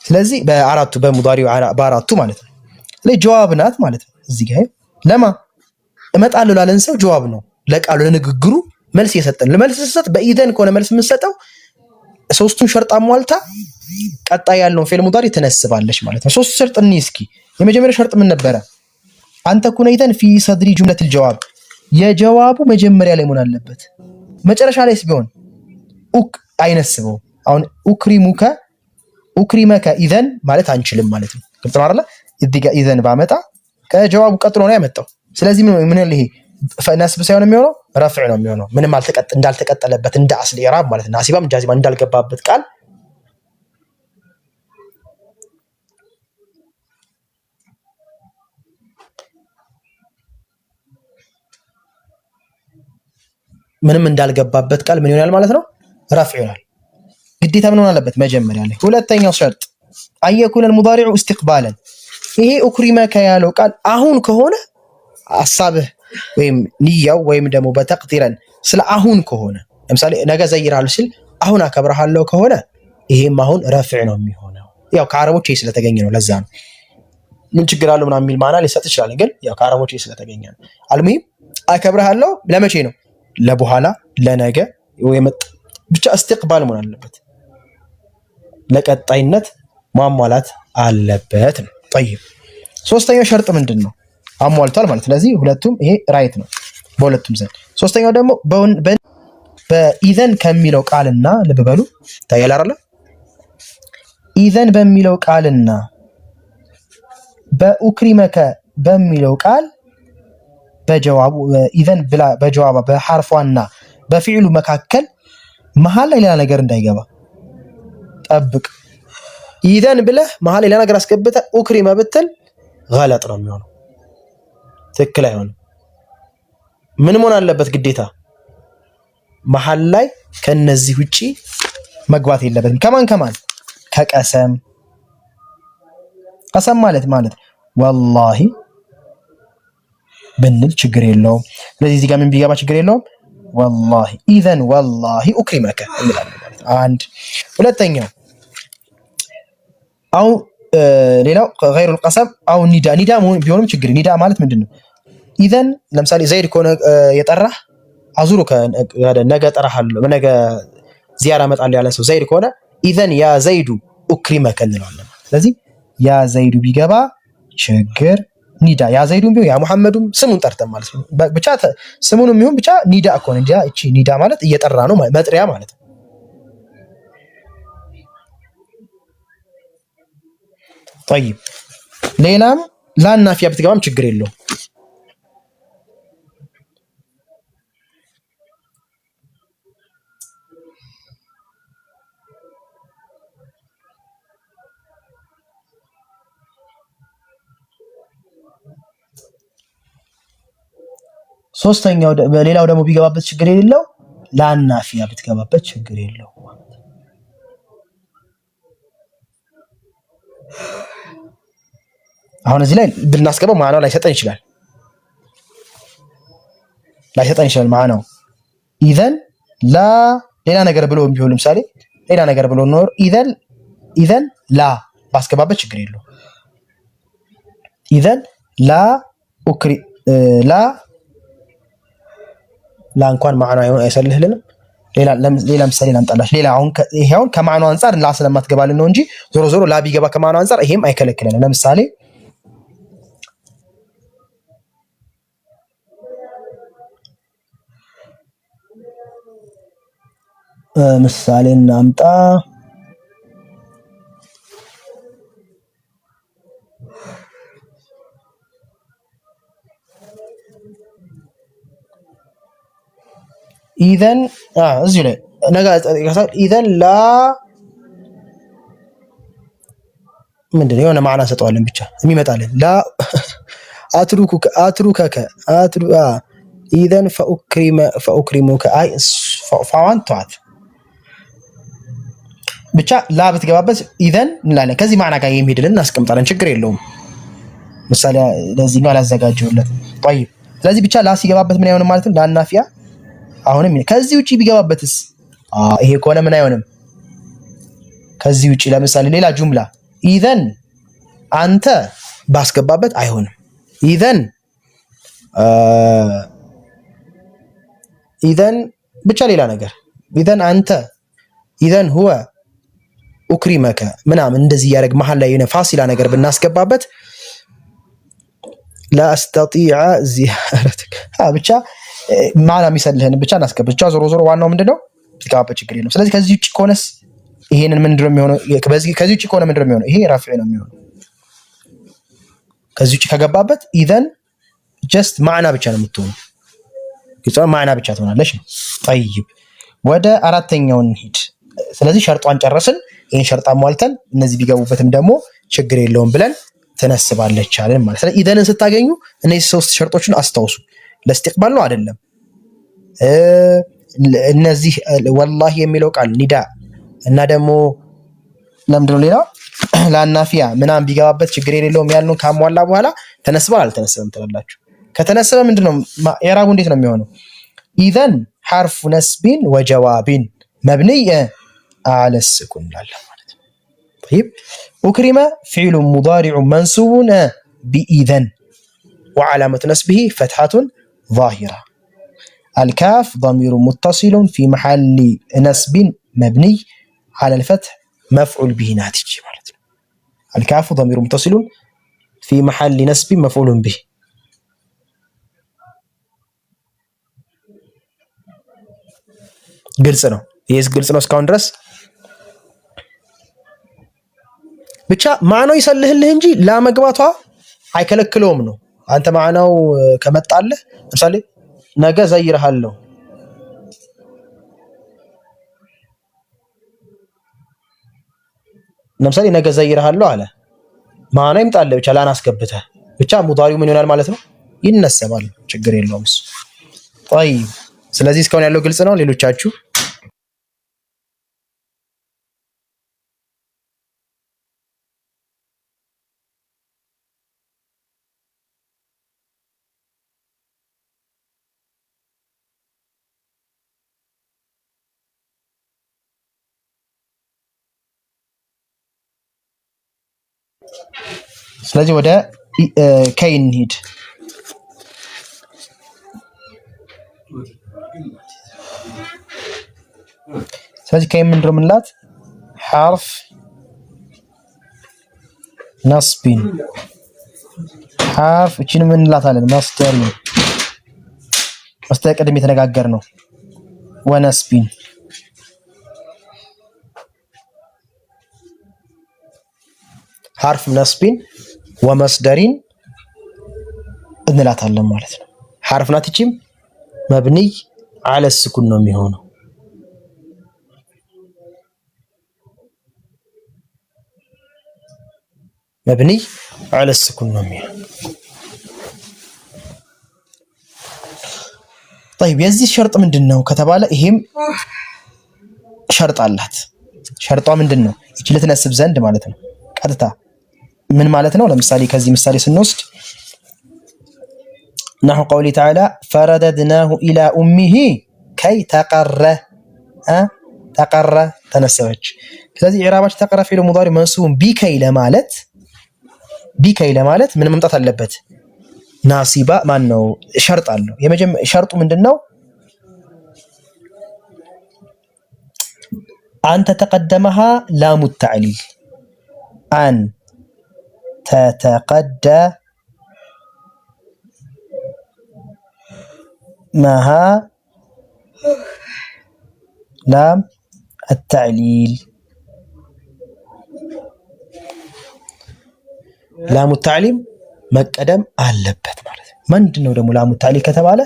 ስለዚህ በአራቱ በሙዳሪው በአራቱ ማለት ነው። ስለዚህ ጀዋብ ናት ማለት ነው። እዚህ ጋር ለማ እመጣለሁ ላለን ሰው ጀዋብ ነው። ለቃሉ ለንግግሩ መልስ እየሰጠን ለመልስ ሰጥ በኢዘን ከሆነ መልስ የምንሰጠው ሶስቱን ሸርጥ አሟልታ ቀጣይ ያለውን ፊዕል ሙዳሪ ትነስባለች ማለት ነው። ሶስት ሸርጥ እንይ እስኪ። የመጀመሪያው ሸርጥ ምን ነበረ? አንተ ኩነይተን ፊ ሰድሪ ጁምለቱል ጀዋብ የጀዋቡ መጀመሪያ ላይ መሆን አለበት። መጨረሻ ላይስ ቢሆን አይነስበው። አሁን ኡክሪመከ ኢዘን ማለት አንችልም ማለት ነው። ግልጽ ነው አይደል? እዚህ ጋር ኢዘን ባመጣ ከጀዋቡ ቀጥሎ ነው ያመጣው። ስለዚህ ምን ይሄ ነስብ ሳይሆን የሚሆነው ረፍዕ ነው የሚሆነው። ምንም እንዳልተቀጠለበት እንደ አስል ኢራብ ማለት ነው። አሲባም ጃዚማ እንዳልገባበት ቃል ምንም እንዳልገባበት ቃል ምን ይሆናል ማለት ነው? ረፍዕ ይሆናል። ግዴታ ምን ሆነ አለበት መጀመሪያ ላይ። ሁለተኛው ሸርጥ አየኩን المضارع استقبالا ይሄ ኡክሪመከ ያለው ቃል አሁን ከሆነ ሐሳብህ ወይም ንያው ወይም ደግሞ በተቅዲረን ስለ አሁን ከሆነ ለምሳሌ ነገ ዘይራል ሲል አሁን አከብርሃለሁ ከሆነ ይሄም አሁን ረፍዕ ነው የሚሆነው። ያው ከአረቦች ይሄ ስለተገኘ ነው። ለዛ ነው ምን ችግር አለው ምናምን የሚል ማና ሊሰጥ ይችላል። ግን ያው ከአረቦች ይሄ ስለተገኘ ነው። አልሙሂም አከብርሃለሁ ለመቼ ነው? ለበኋላ ለነገ ወይ ብቻ እስትቅባል መሆን አለበት። ለቀጣይነት ማሟላት አለበት ነው። طيب ሶስተኛው ሸርጥ ምንድነው? አሟልቷል ማለት። ስለዚህ ሁለቱም ይሄ ራይት ነው በሁለቱም ዘንድ። ሶስተኛው ደግሞ በኢዘን ከሚለው ቃልና ልብ በሉ ታያለ አይደል? ኢዘን በሚለው ቃልና በኡክሪመከ በሚለው ቃል በጀዋቡ ኢዘን ብላ በጀዋባ በሐርፏና በፊዕሉ መካከል መሃል ላይ ሌላ ነገር እንዳይገባ ጠብቅ። ኢዘን ብለህ መሃል ላይ ሌላ ነገር አስገብተህ ኡክሪመ ብትል ገለጥ ነው የሚሆነው። ትክክል አይሆንም። ምን መሆን አለበት ግዴታ? መሃል ላይ ከነዚህ ውጪ መግባት የለበትም። ከማን ከቀሰም። ቀሰም ማለት ወላሂ ብንል ችግር የለውም። ስለዚህ እዚህ ጋር ምን ቢገባ ችግር የለውም። ወላሂ ኢዘን ወላሂ ኡክሪመከ እንላለን ማለት አንድ። ሁለተኛው አው ሌላው ገይሩል ቀሰም አው ኒዳ ቢሆንም ችግር። ኒዳ ማለት ምንድነው? ኢዘን ለምሳሌ ዘይድ ከሆነ የጠራህ አዙሩ ነገ ጠራሃለሁ ነገ ዚያራ መጣል ያለ ሰው ዘይድ ከሆነ ኢዘን ያ ዘይዱ ኡክሪመከ እንለዋለን። ስለዚህ ያ ዘይዱ ቢገባ ችግር ኒዳ ያ ዘይዱም ቢሆን ያ ሙሐመዱም ስሙን ጠርተን ማለት ነው። ብቻ ስሙንም ይሁን ብቻ ኒዳ ከሆነ ኒዳ እቺ ኒዳ ማለት እየጠራ ነው መጥሪያ ማለት ነው። طيب ሌላም ላናፊያ ብትገባም ችግር የለውም። ሶስተኛው ሌላው ደግሞ ቢገባበት ችግር የሌለው ላናፊያ ብትገባበት ችግር የለው። አሁን እዚህ ላይ ብናስገባው ማዕናው ላይሰጠን ይችላል ማዕናው ኢዘን ላ ሌላ ነገር ብሎ ቢሆን ለምሳሌ ሌላ ነገር ብሎ ኖር ኢዘን ላ ባስገባበት ችግር የለው። ኢዘን ላ ኡክሪ ላ እንኳን ማዕናው አይሰልህልንም። ሌላ ምሳሌ ላምጣላሽ። ሌላ አሁን ይሄውን ከማዕናው አንፃር ላ ስለማትገባልን ነው እንጂ ዞሮ ዞሮ ላ ቢገባ ከማዕናው አንፃር ይሄም አይከለክለንም። ለምሳሌ ምሳሌ እናምጣ። ኢዘን እዚሁ ላይ ኢዘን ላ ምንድን ነው የሆነ ማዕና ሰጠዋለን ብቻ የሚመጣልን ላ አትሩከከ ኢዘን ፈኡክሪሙከ አይ ፋዋን ተዋት ብቻ ላ ብትገባበት ኢዘን እንላለን። ከዚህ ማዕና ጋር የሚሄድልን እናስቀምጣለን። ችግር የለውም። ምሳሌ ለዚህኛው አላዘጋጀሁለት። طيب ስለዚህ ብቻ ላ ሲገባበት ምን አይሆንም ማለት ነው ላናፊያ። አሁንም ከዚህ ውጪ ቢገባበትስ ይሄ ከሆነ ምን አይሆንም? ከዚህ ውጪ ለምሳሌ ሌላ ጁምላ ኢዘን አንተ ባስገባበት አይሆንም። ኢዘን ብቻ ሌላ ነገር ኢዘን አንተ ኢዘን ሁወ ኡክሪመከ ምናምን እንደዚህ ያደርግ መሀል ላይ የሆነ ፋሲላ ነገር ብናስገባበት ላስተጢዐ ዚያረተከ ብቻ ማላ የሚሰልህን ብቻ እናስገባ። ብቻ ዞሮ ዞሮ ዋናው ምንድነው ብትገባበት ችግር የለውም። ስለዚህ ከዚህ ውጪ ከሆነስ ይሄንን ምንድነው የሚሆነው? ከዚህ ውጪ ከሆነ ምንድነው የሚሆነው? ይሄ ራፊዕ ነው የሚሆነው። ከዚህ ውጪ ከገባበት ኢዘን ጀስት ማዕና ብቻ ነው የምትሆነው። ግልጽ ማዕና ብቻ ትሆናለች ነው። طيب ወደ አራተኛው እንሂድ። ስለዚህ ሸርጧን ጨረስን። ይሄን ሸርጣ ሟልተን እነዚህ ቢገቡበትም ደግሞ ችግር የለውም ብለን ተነስባለች አለን ማለት። ስለዚህ ኢዘንን ስታገኙ እነዚህ ሶስት ሸርጦችን አስታውሱ። ለእስቲቅባል ነው አይደለም። እነዚህ ወላሂ የሚለው ቃል ኒዳ እና ደግሞ ለምንድነው ሌላው ላናፊያ ምናምን ቢገባበት ችግር የሌለውም ያልነው ካሟላ በኋላ ተነስባ አልተነሰበም ትላላችሁ። ከተነሰበ ምንድነው ኢዕራቡ እንዴት ነው የሚሆነው? ኢዘን ሐርፉ ነስቢን ወጀዋቢን መብኒይ አለ ስኩን ላለ ማለት ነው። طيب أكرم فعل مضارع منصوب بإذن وعلامة نسبه فتحة ظاهرة. الكاف ضمير متصل في محل نسب مبني على الفتح مفعول به ناتج ማለት ነው። الكاف ضمير متصل في محل نسب مفعول به. ግልጽ ነው። ይሄስ ግልጽ ነው እስካሁን ድረስ። ብቻ ማዕናው ይሰልህልህ እንጂ ላመግባቷ አይከለክለውም ነው። አንተ ማዕናው ከመጣልህ ለምሳሌ ነገ ዘይርሃለሁ ለምሳሌ ነገ ዘይርሃለሁ አለ ማዕናው ይምጣልህ ብቻ ላን አስገብተህ ብቻ ሙዳሪው ምን ይሆናል ማለት ነው? ይነሰባል። ችግር የለውም እሱ። طيب ስለዚህ እስካሁን ያለው ግልጽ ነው። ሌሎቻችሁ ስለዚህ ወደ ከይ እንሂድ። ስለዚህ ከይ ምንድነው የምንላት? ሐርፍ ነስቢን ሐርፍ እቺን ምን እንላታለን? መስደር ነው። መስደር ቅድም የተነጋገርነው ወነስቢን ሐርፍ ነስቢን ወመስደሪን እንላታለን ማለት ነው። ሐርፍ ናት እቺም መብኒይ አለ ስኩን ነው የሚሆነው። መብኒይ አለ ስኩን ነው የሚሆነው። طيب የዚህ ሸርጥ ምንድነው ከተባለ ይሄም ሸርጥ አላት። ሸርጧ ምንድነው? እቺ ልትነስብ ዘንድ ማለት ነው። ቀጥታ ምን ማለት ነው? ለምሳሌ ከዚህ ምሳሌ ስንወስድ نحو قوله تعالى فرددناه إلى أمه كي تقر تنسبች ስለዚህ ኢዕራባች ተቀረ ፊዕል ሙዳሪ መንሱብ ቢከይ ለማለት ምን መምጣት አለበት? ናሲባ ማን ነው? ሸርጥ አለው። ሸርጡ ምንድነው? አንተ ተቀደመሃ ላሙ ተዕሊል አን ተተቀደመሃ ላም التعليل ላሙ ተዕሊል መቀደም አለበት ማለት ነው። ምንድነው ደግሞ ላሙ ተዕሊል ከተባለ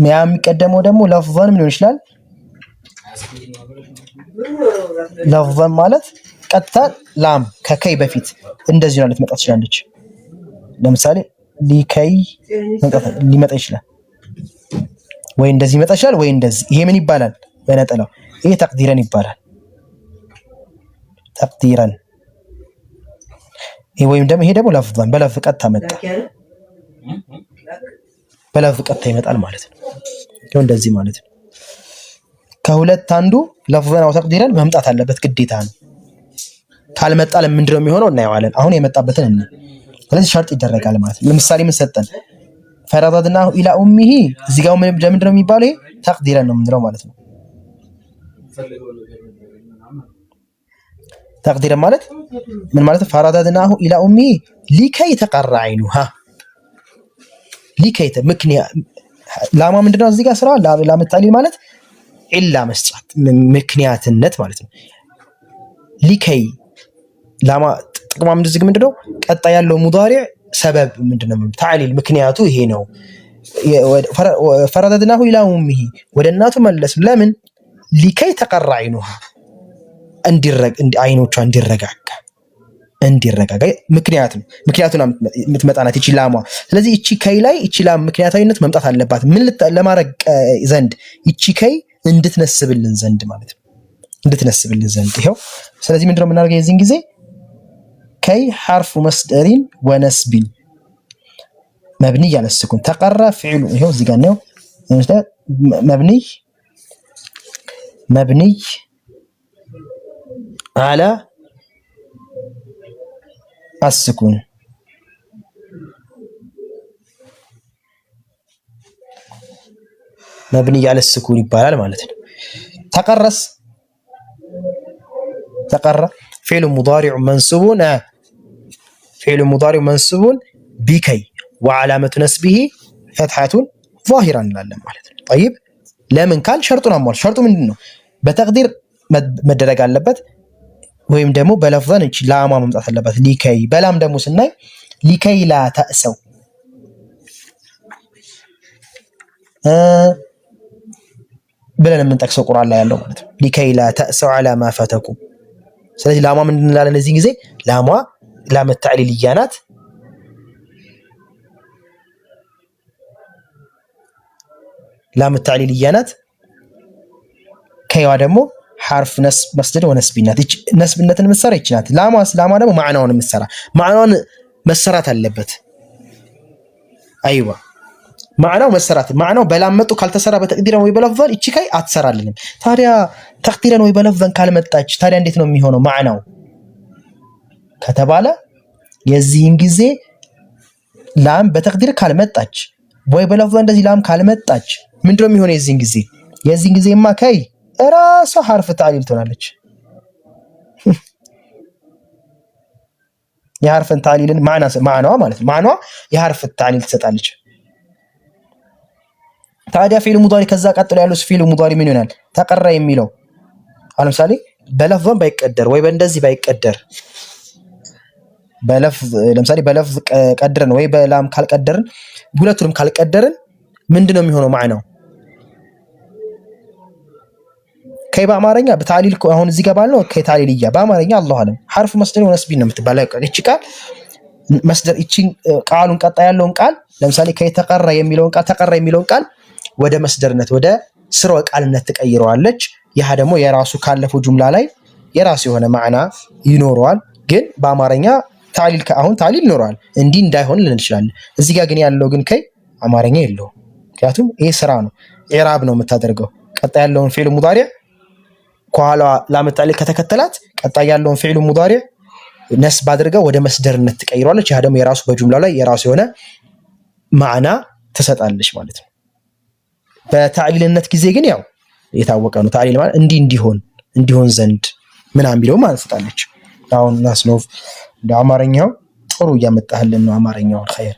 የሚቀደመው ደግሞ ለፍዘን ምን ይችላል? ለፍዘን ማለት ቀጥታ ላም ከከይ በፊት እንደዚህ ነው ልትመጣ ትችላለች። ለምሳሌ ሊከይ ሊመጣ ይችላል፣ ወይ እንደዚህ ይመጣ ይችላል፣ ወይ እንደዚህ። ይሄ ምን ይባላል? በነጠላው ይሄ ተቅዲረን ይባላል። ተቅዲረን ይሄ ወይም ደግሞ ይሄ ደግሞ ለፍዘን በለፍዝ ቀጥታ መጣ፣ በለፍዝ ቀጥታ ይመጣል ማለት ነው። ይሄው እንደዚህ ማለት ነው። ከሁለት አንዱ ለፍዘን አው ተቅዲረን መምጣት አለበት ግዴታ ነው። ካልመጣ ለምንድነው የሚሆነው? እናየዋለን። አሁን የመጣበትን እና ስለዚህ ሸርጥ ይደረጋል ማለት ነው። ለምሳሌ ምን ሰጠን? ፈረደድናሁ ኢላ ኡሚሂ እዚህ ጋር ምንድነው የሚባለው? ይሄ ተቅዲረን ነው የምንለው ማለት ነው። ተቅዲረን ማለት ምን ማለት? ፈረደድናሁ ኢላ ኡሚሂ ሊከይ ተቀራ አይኑሃ ሊከይ ምክንያት ላማ ምንድነው እዚህ ጋር ስራ ላም ተዕሊል ማለት ኢላ መስጠት ምክንያትነት ማለት ነው። ሊከይ ላማ ጥቅማ ምንድነው? ቀጣይ ያለው ሙዳሪዕ ሰበብ ምንድነው? ተዕሊል ምክንያቱ ይሄ ነው። ፈረደድናሁ ኢላ ኡሚሂ ወደ እናቱ መለስ። ለምን? ሊከይ ተቀራ አይኑሃ አይኖቿ እንዲረጋጋ ምክንያቱን የምትመጣናት ይቺ ላሟ። ስለዚህ ይቺ ከይ ላይ ይቺ ላም ምክንያታዊነት መምጣት አለባት። ምን ለማድረግ ዘንድ? ይቺ ከይ እንድትነስብልን ዘንድ ማለት ነው። እንድትነስብልን ዘንድ ይሄው። ስለዚህ ምንድነው የምናደርገው የዚህን ጊዜ? ከይ ሐርፉ መስደሪን ወነስቢን መብኒይ አለ ስኩን ተቀራ ፊዕሉ ይሄው እዚህ ጋር ነው። መብኒይ አለ አስኩን መብኒይ አለ ስኩን ይባላል ማለት ነው። ተቀራ ፊዕሉ ሙዳሪዑ መንሱቡን ቢከይ ወዓላመቱ ነስቢሂ ፈትሐቱን ዛሂራ እንላለን ማለት ነው። ጠይብ ለምን ካል ሸርጡን አሟል። ሸርጡ ምንድነው? በተቅዲር መደረግ አለበት ወይም ደግሞ በለፍዘን እቺ ላማ መምጣት አለበት። ሊከይ በላም ደግሞ ስናይ ሊከይ ላ ተእሰው ብለን የምንጠቅሰው ቁርአን ላይ ያለው ማለት ነው። ሊከይ ላ ተእሰው ዐላ ማ ፈተኩም። ስለዚህ ላማ ምንድን እንላለን እዚህ ጊዜ? ላሟ ላም ተዕሊልያ ናት። ላም ተዕሊልያ ናት። ከይዋ ደግሞ ሐርፍ መስደድ ወነስቢ ናት። እቺ ነስብነትን ምሰራ ይች ናት። ላሟ ደግሞ ማዕናውን ምሰራ ማዕናውን መሰራት አለበት። አይዋ ማዕናው መሰራት ማዕናው በላም መጡ ካልተሰራ በተቅዲረን ወይ በለፍዘን እቺ ከይ አትሰራልንም። ታዲያ ተቅዲረን ወይ በለፍዘን ካልመጣች ታዲያ እንዴት ነው የሚሆነው ማዕናው ከተባለ? የዚህን ጊዜ ላም በተቅዲር ካልመጣች ወይ በለፍዘን እንደዚህ ላም ካልመጣች ምንድነው የሚሆነው? የዚህን ጊዜማ ከይ ራሷ ሐርፍ ታዕሊል ትሆናለች። የሐርፍን ታዕሊልን ማዕናዋ ማለት ነው። ማዕናዋ የሐርፍ ታዕሊል ትሰጣለች። ታዲያ ፊዕል ሙዳሪ ከዛ ቀጥሎ ያለው ፊዕል ሙዳሪ ምን ይሆናል? ተቀራ የሚለው አሁን ለምሳሌ በለፍዝ ባይቀደር ወይ በእንደዚህ ባይቀደር ለምሳሌ በለፍዝ ቀድረን ወይ በላም ካልቀደርን ሁለቱንም ካልቀደርን ምንድነው የሚሆነው ማዕናው? ከይ በአማርኛ በታዕሊል አሁን እዚህ ጋር ባልነው ከይ ታዕሊልያ በአማርኛ አላሁ አለም ሐርፍ መስደር ወነስቢ ነው የምትባለው። እቺ ቃል መስደር እቺን ቃሉን ቀጣ ያለውን ቃል ለምሳሌ ከይ ተቀራ የሚለውን ቃል ወደ መስደርነት ወደ ስርወ ቃልነት ትቀይረዋለች። ያ ደግሞ የራሱ ካለፈው ጁምላ ላይ የራሱ የሆነ ማዕና ይኖረዋል። ግን በአማርኛ ታዕሊል አሁን ታዕሊል ይኖረዋል እንዲህ እንዳይሆን ልንል እንችላለን። እዚህ ጋር ግን ያለው ግን ከይ አማርኛ የለውም። ምክንያቱም ይሄ ስራ ነው፣ ኢዕራብ ነው የምታደርገው። ቀጣይ ያለውን ፊዕል ሙዳሪ ከኋላ ላም ታዕሊል ከተከተላት ቀጣይ ያለውን ፊዕል ሙዳሪ ነስብ አድርገው ወደ መስደርነት ትቀይረዋለች። ያ ደግሞ የራሱ በጁምላ ላይ የራሱ የሆነ ማዕና ትሰጣለች ማለት ነው። በታዕሊልነት ጊዜ ግን ያው የታወቀ ነው። ታዕሊል ማለት እንዲሆን ዘንድ ምናምን ቢለው ማለት ትሰጣለች። አሁን ናስኖፍ እንደ አማርኛው ጥሩ እያመጣህልን ነው አማርኛው ኸይር።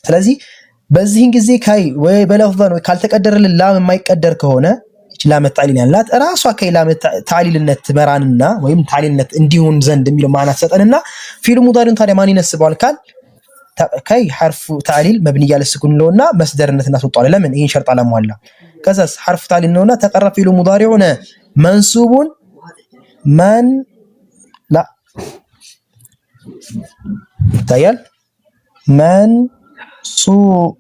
ስለዚህ በዚህን ጊዜ ካይ ወይ በለፍዘን ወይ ካልተቀደረልን ላም የማይቀደር ከሆነ እቺ ላም ታዕሊል ያላት ራሷ ከይ ላም ታዕሊልነት ትመራንና ወይም ታዕሊልነት እንዲሆን ዘንድ የሚለው ማዕና ትሰጠንና ፊዕል ሙዳሪውን ታዲያ ማን ይነስበዋል ካል ከይ ሐርፍ ታዕሊል መብኒ ያለ ስኩን ነውና መስደርነት እናስወጣዋለን። ለምን ይሄን ሸርጥ አላሟላ። ከዛስ ሐርፍ ታዕሊል ነውና ተቀረ ፊዕል ሙዳሪዑን መንሱቡን ማን ላ ይታያል መንሱቡን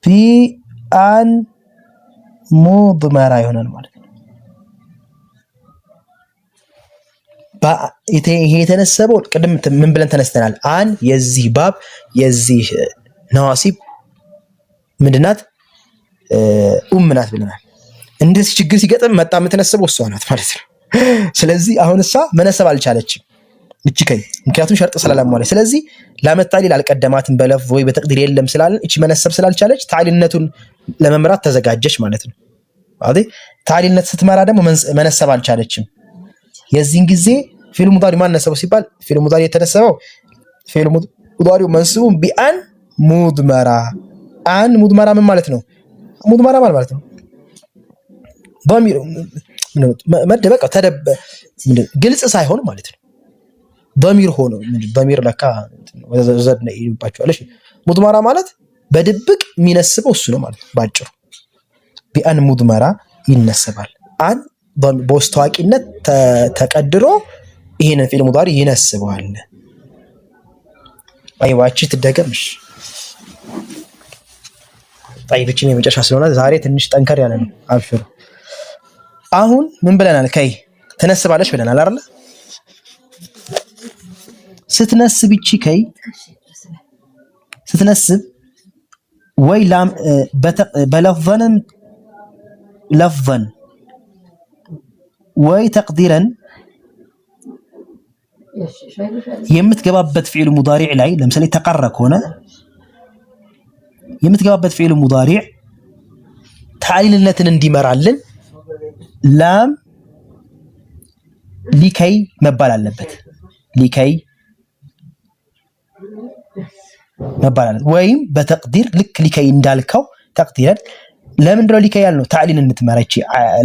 ቢአን ሙድመራ ይሆናል ማለት ነው። ይሄ የተነሰበው ቅድም ምን ብለን ተነስተናል? አን የዚህ ባብ የዚህ ነዋሲብ ምንድናት? ናት ብለናል። እንደዚህ ችግር ሲገጥም መጣ የምትነሰበው እሷ ናት ማለት ነው። ስለዚህ አሁን እሷ መነሰብ አልቻለችም እቺ ከይ፣ ምክንያቱም ሸርጥ ስላላሟላ። ስለዚህ ላም ታዕሊል አልቀደማትም በለፍዝ ወይ በተቅዲር የለም ስላልን እቺ መነሰብ ስላልቻለች ታዕሊልነቱን ለመምራት ተዘጋጀች ማለት ነው። ታዕሊልነት ስትመራ ደግሞ መነሰብ አልቻለችም። የዚህን ጊዜ ፊዕል ሙዳሪ ማን ነሰበው ሲባል ፊዕል ሙዳሪ የተነሰበው ፊዕል ሙዳሪው መንሱቡን ቢአን ሙድመራ። አን ሙድመራ ምን ማለት ነው? ሙድመራ ማለት ነው ضمير መደበቅ ግልጽ ሳይሆን ማለት ነው። ضمير ሆኖ ضمير ለካ ዘድ ነው ይባችኋል። እሺ ሙድመራ ማለት በድብቅ የሚነስበው እሱ ነው ማለት ነው ባጭሩ። ቢአን ሙድመራ ይነሰባል። አን በውስጥ ታዋቂነት ተቀድሮ ይሄንን ፊዕል ሙዳሪ ይነስበዋል። አይዋቺ ትደገምሽ طيبችን የመጨረሻ ስለሆነ ዛሬ ትንሽ ጠንከር ያለ ነው። አብሽሩ። አሁን ምን ብለናል? ከይ ተነስባለች ብለናል አይደል? ስትነስብ እቺ ከይ ስትነስብ ወይ ላም በለፍዘን ለፍዘን ወይ ተቅዲረን የምትገባበት ፊዕል ሙዳሪዕ ላይ ለምሳሌ ተቀረ ከሆነ የምትገባበት ፊዕል ሙዳሪዕ ታዕሊልነትን እንዲመራልን ላም ሊከይ መባል አለበት። ሊከይ መባል አለበት። ወይም በተቅዲር ልክ ሊከይ እንዳልከው ተቅዲረን ለምንድን ነው ሊከይ ያልነው? ታዕሊልን እንድትመራ እቺ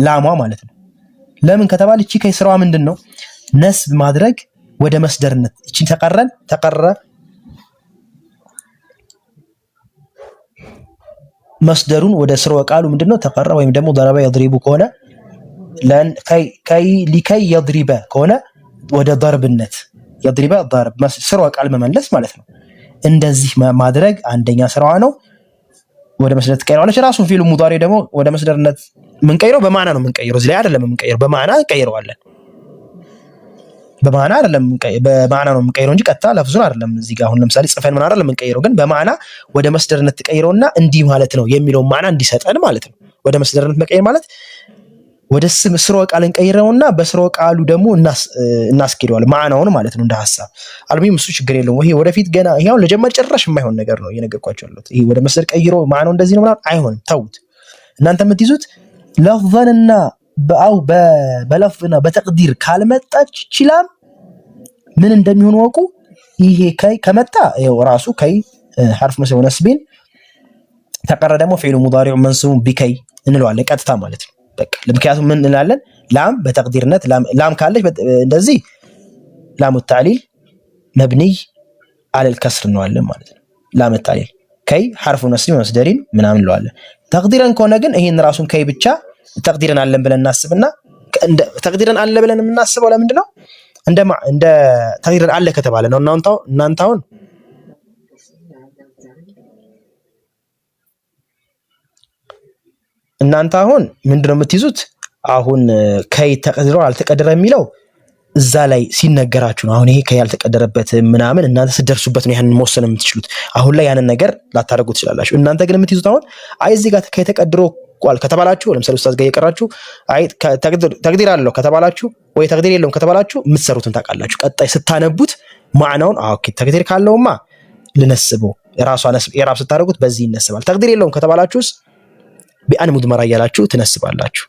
ላሟ ማለት ነው። ለምን ከተባለ እቺ ከይ ስራዋ ምንድነው? ነስብ ማድረግ ወደ መስደርነት። እቺን ተቀረ መስደሩን ወደ ስርወ ቃሉ ምንድነው? ተቀረ ወይም ደግሞ ضرب يضرب ከሆነ ከይ ሊከይ يضرب ከሆነ ወደ ضربነት يضرب ضرب ስርወ ቃል መመለስ ማለት ነው። እንደዚህ ማድረግ አንደኛ ስራዋ ነው። ወደ መስደር ትቀይረዋለች። ራሱን ፊዕል ሙዳሪ ደግሞ ወደ መስደርነት ምንቀይረው በማዕና ነው ምንቀይረው። እዚህ ላይ አይደለም ምንቀይረው፣ በማዕና እንቀይረዋለን። በማዕና አይደለም በማዕና ነው የምንቀይረው እንጂ ቀጥታ ለፍዙን አይደለም። እዚህ ጋር አሁን ለምሳሌ ጽፈን ምን አይደለም የምንቀይረው፣ ግን በማዕና ወደ መስደርነት ትቀይረውና እንዲህ ማለት ነው የሚለው ማዕና እንዲሰጠን ማለት ነው። ወደ መስደርነት መቀየር ማለት ወደ ስርወ ቃል እንቀይረውና በስርወ ቃሉ ደግሞ እናስኬደዋለን ማዕናውን ማለት ነው እንደ ሐሳብ። አልሙሂም እሱ ችግር የለውም። ይሄ ወደፊት ገና ይሄው ለጀመር ጭራሽ የማይሆን ነገር ነው እየነገርኳችሁ ያለሁት። ይሄ ወደ መስደር ቀይሮ ማዕናው እንደዚህ ነው ማለት አይሆንም። ተውት። እናንተ የምትይዙት ለፍዘንና በአው በለፍዝና በተቅዲር ካልመጣች ይችላል ምን እንደሚሆን ወቁ። ይሄ ከይ ከመጣ ይኸው ራሱ ከይ ሐርፍ መስለ ነስቢን ተቀረ ደግሞ ፊዕሉ ሙዳሪዑ መንሱብ ቢከይ እንለዋለን ቀጥታ ማለት ነው። በቃ ለምክንያቱም ምን እንላለን ላም በተቅዲርነት ላም ካለች እንደዚህ ላሙ ተዕሊል መብኒ አለል ከስር እንለዋለን ማለት ነው። ላም ተዕሊል ከይ ሐርፉ ነስቢ መስደሪን ምናምን እንለዋለን። ተቅዲረን ከሆነ ግን ይሄን ራሱን ከይ ብቻ ተቅዲረን አለን ብለን እናስብና ተቅዲረን አለ ብለን የምናስበው ለምንድን ነው? እንደ ተቅዲረን አለ ከተባለ ነው። እናንተ አሁን ምንድነው የምትይዙት? አሁን ከይ ተቀድሮ አልተቀደረ የሚለው እዛ ላይ ሲነገራችሁ ነው። አሁን ይሄ ከይ ያልተቀደረበት ምናምን እናንተ ስትደርሱበት ነው ያንን መወሰን የምትችሉት። አሁን ላይ ያንን ነገር ላታደርጉ ትችላላችሁ። እናንተ ግን የምትይዙት አሁን አይ እዚህ ጋር ከይ ተቀድሮ ቋል ከተባላችሁ፣ ለምሳሌ ኡስታዝ ጋር የቀራችሁ አይ ተቅዲር አለው ከተባላችሁ ወይ ተቅዲር የለውም ከተባላችሁ የምትሰሩትን ታውቃላችሁ። ቀጣይ ስታነቡት ማዕናውን ኦኬ ተቅዲር ካለውማ ልነስበው የራብ ስታደርጉት በዚህ ይነስባል። ተቅዲር የለውም ከተባላችሁስ ቢአን ሙድመራ እያላችሁ ትነስባላችሁ።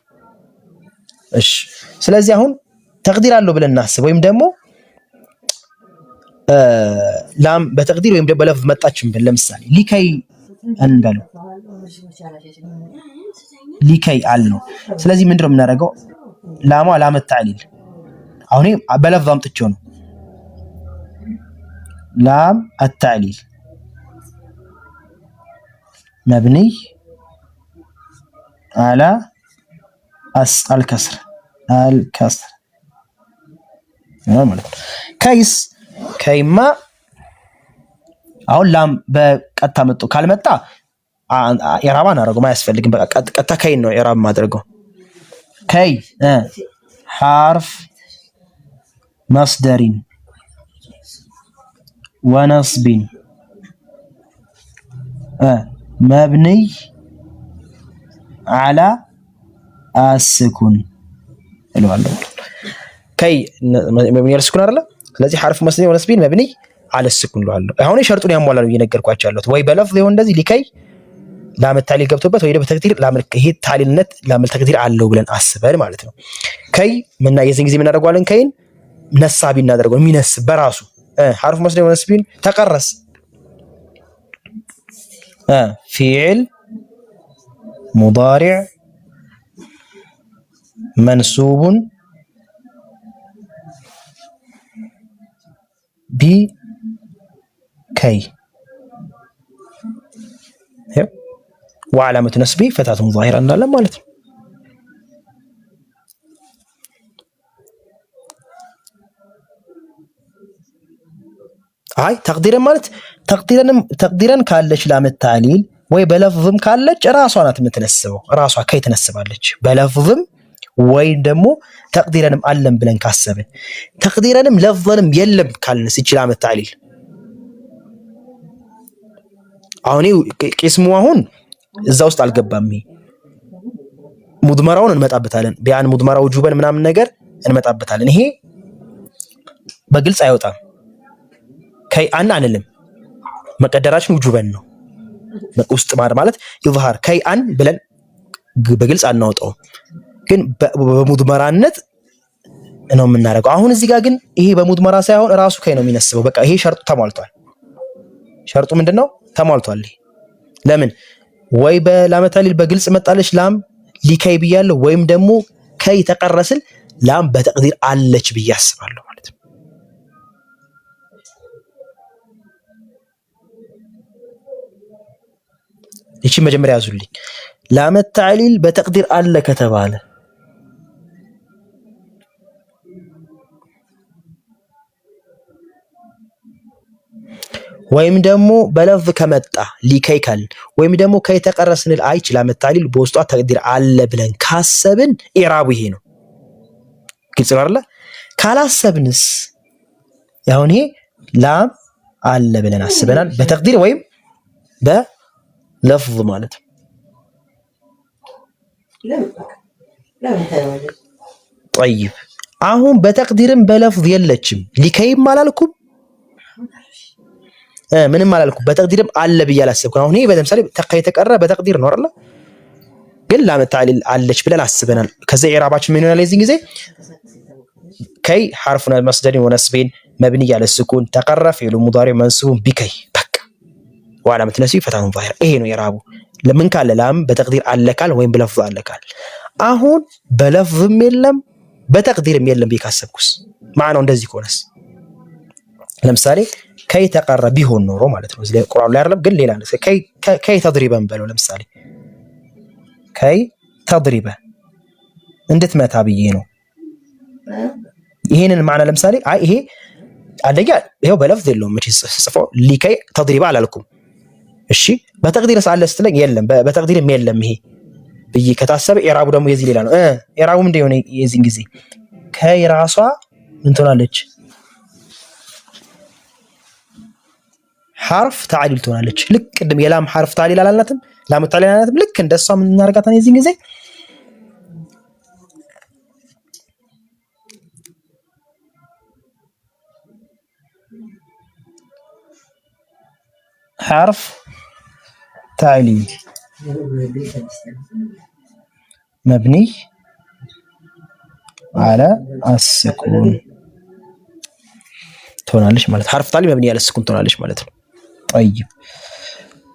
እሺ ስለዚህ አሁን ተቅዲር አለው ብለን እናስብ፣ ወይም ደግሞ ላም በተቅዲር ወይም ደግሞ በለፍዝ መጣችን ብለን ለምሳሌ ሊከይ እንበለው ሊከይ አልነው። ስለዚህ ምንድነው የምናደርገው? ላሟ ላም ተዕሊል አሁን በለፍዝ አምጥቼው ነው ላም التعليل مبني على الكسر ማለት ከይስ ከይማ አሁን ላም በቀጥታ መጥቶ ካልመጣ ኢራባን አደረገው ማያስፈልግም። በቃ ቀጥታ ከይን ነው ኢራብ ማድረገው። ከይ ሐርፍ መስደሪን ወነስቢን መብኒ አላ አስኩን እለዋለሁ። ከይ መብኒ አላ ስኩን አይደለ? ስለዚህ ሐርፍ መስደሪን ወነስቢን መብኒ አለ ስኩን እለዋለሁ። አሁን ሸርጡን ያሟላል እየነገርኳችሁ ያለሁት ወይ በለፍዝ ይሁን እንደዚህ ሊከይ ላም ተዕሊል ገብቶበት ወይ በተቅዲር ላም ይሄ ተዕሊልነት ላም ተቅዲር አለው ብለን አስበን ማለት ነው። ከይ ምንና የዚህን ጊዜ ምን እናደርገዋለን? ከይን ነሳቢ እናደርገው የሚነስብ በራሱ ሐርፍ መስደሪን ወነስቢን ተቀረስ ፊዕል ሙዳሪዕ መንሱቡን ቢከይ ወዓላመቱ ነስቢ ፈታቱን ዛሂራ እንላለን ማለት ነው። አይ ተቅዲረን ማለት ተቅዲረን ካለች ላም ተዕሊል ወይ በለፍዝም ካለች ራሷ ናት የምትነስበው። ራሷ ከይ ትነስባለች በለፍዝም ወይ ደግሞ ተቅዲረንም አለም ብለን ካሰብን ተቅዲረንም ለፍዘንም የለም ካልንስ ይችላል ላም ተዕሊል አሁን ቂስሙ አሁን እዛ ውስጥ አልገባም። ሙድመራውን እንመጣበታለን። ቢያን ሙድመራው ውጁበን ምናምን ነገር እንመጣበታለን። ይሄ በግልጽ አይወጣም። ከይ አን አንልም። መቀደራችን ውጁበን ነው። ውስጥ ማለት ይظهر ከይ አን ብለን በግልጽ አናወጣው፣ ግን በሙድመራነት ነው የምናደርገው። አሁን እዚህ ጋር ግን ይሄ በሙድመራ ሳይሆን ራሱ ከይ ነው የሚነስበው። በቃ ይሄ ሸርጡ ተሟልቷል። ሸርጡ ምንድነው? ተሟልቷል። ለምን ወይ በላም ተዕሊል በግልጽ መጣለች ላም ሊከይ ብያለሁ፣ ወይም ደግሞ ከይ ተቀረስል ላም በተቅዲር አለች ብዬ አስባለሁ ማለት ነው። እቺ መጀመሪያ ያዙልኝ። ላም ተዕሊል በተቅዲር አለ ከተባለ ወይም ደግሞ በለፍዝ ከመጣ ሊከይ ካልን ወይም ደግሞ ከይ ተቀረስንል አይች ላም ተዕሊል በውስጧ ተቅዲር አለ ብለን ካሰብን ኢራቡ ይሄ ነው። ግልጽ ነው አይደል? ካላሰብንስ ያሁን ይሄ ላም አለ ብለን አስበናል በተቅዲር ወይም በለፍዝ ማለት ነው። طيب አሁን በተቅዲርም በለፍዝ የለችም። ሊከይም አላልኩም ምንም አላልኩም። በተቅዲርም አለ ብዬ አላሰብኩም። አሁን ይሄ ለምሳሌ ከይ ተቀረ በተቅዲር ነው አይደል? ግን ላም ታዕሊል አለች ብለን አስበናል። ከዛ ኢዕራባችን ምን ይሆናል? የዚህ ጊዜ ከይ ሐርፉን መስደሪን ወነስቢን መብኒ ያለ ስኩን ተቀረ ፊዕሉ ሙዳሪ መንሱቡን ቢከይ በቃ ወዓላመቱ ነስቢ ፈትሐቱን ዛሂራ። ይሄ ነው ኢዕራቡ። ለምን ካለ ላም በተቅዲር አለካል ወይም በለፍዝ አለካል። አሁን በለፍዝም የለም በተቅዲርም የለም ብዬ ካሰብኩስ ማዕናው እንደዚህ ከሆነስ ለምሳሌ ከይ ተቀረ ቢሆን ኖሮ ማለት ነው። እዚህ ቁርአን ላይ አይደለም ግን ሌላ ነው። ከይ ተድሪበን በለው ለምሳሌ ከይ ተድሪበ እንድትመታ ብዬ ነው። ይሄንን ማዕና ለምሳሌ አይ ይሄ አንደኛ ይሄው በለፍዝ የለውም መቼ ጽፎ ሊከይ ተድሪባ አላልኩም። እሺ በተቅዲር ሳለ ስትለኝ የለም በተቅዲርም የለም ይሄ ብዬ ከታሰበ ኢዕራቡ ደግሞ የዚህ ሌላ ነው። ኢዕራቡ ምንድን ነው የዚህን ጊዜ ከይ ራሷ እንትናለች ሐርፍ ተዕሊል ትሆናለች። ልክ ቅድም የላም ሐርፍ ተዕሊል አላልናትም? ላም ተዕሊል አላልናትም? ልክ እንደሷ ምን እናደርጋታለን? የዚህን ጊዜ ሐርፍ ተዕሊል መብኒ አለ አስኩን ትሆናለች ማለት ሐርፍ ተዕሊል መብኒ አለ አስኩን ትሆናለች ማለት ነው። طيب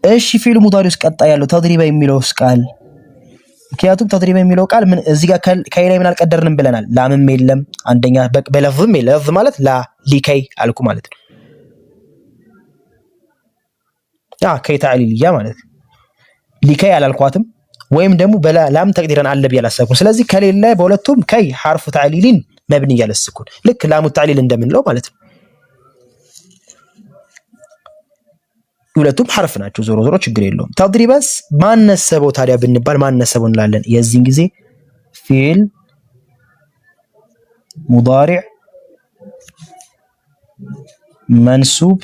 እሺ ፊዕሉ ሙዳሪ ውስጥ ቀጣይ ያለው ተድሪባ የሚለውስ ቃል ምክንያቱም ተድሪባ የሚለው ቃል ምን እዚህ ጋር ከላይ ምን አልቀደርንም ብለናል። ላምም የለም አንደኛ በለፍዝም የለም። ለፍዝ ማለት ላ ሊከይ አልኩ ማለት ነው። ከይ ተዕሊልያ ማለት ሊከይ አላልኳትም ወይም ደግሞ በላም ተቅዲረን አለ ብዬ አላሰብኩም። ስለዚህ ከሌለ በሁለቱም ከይ ሐርፉ ተዕሊልን መብኒ ያለ ስኩን ልክ ላሙ ተዕሊል እንደምንለው ማለት ነው። ሁለቱም ሐርፍ ናቸው። ዞሮ ዞሮ ችግር የለውም። ተድሪበስ ማነሰበው ታዲያ ብንባል ማነሰበው እንላለን። የዚህን ጊዜ ፊዕል ሙዳሪዕ መንሱብ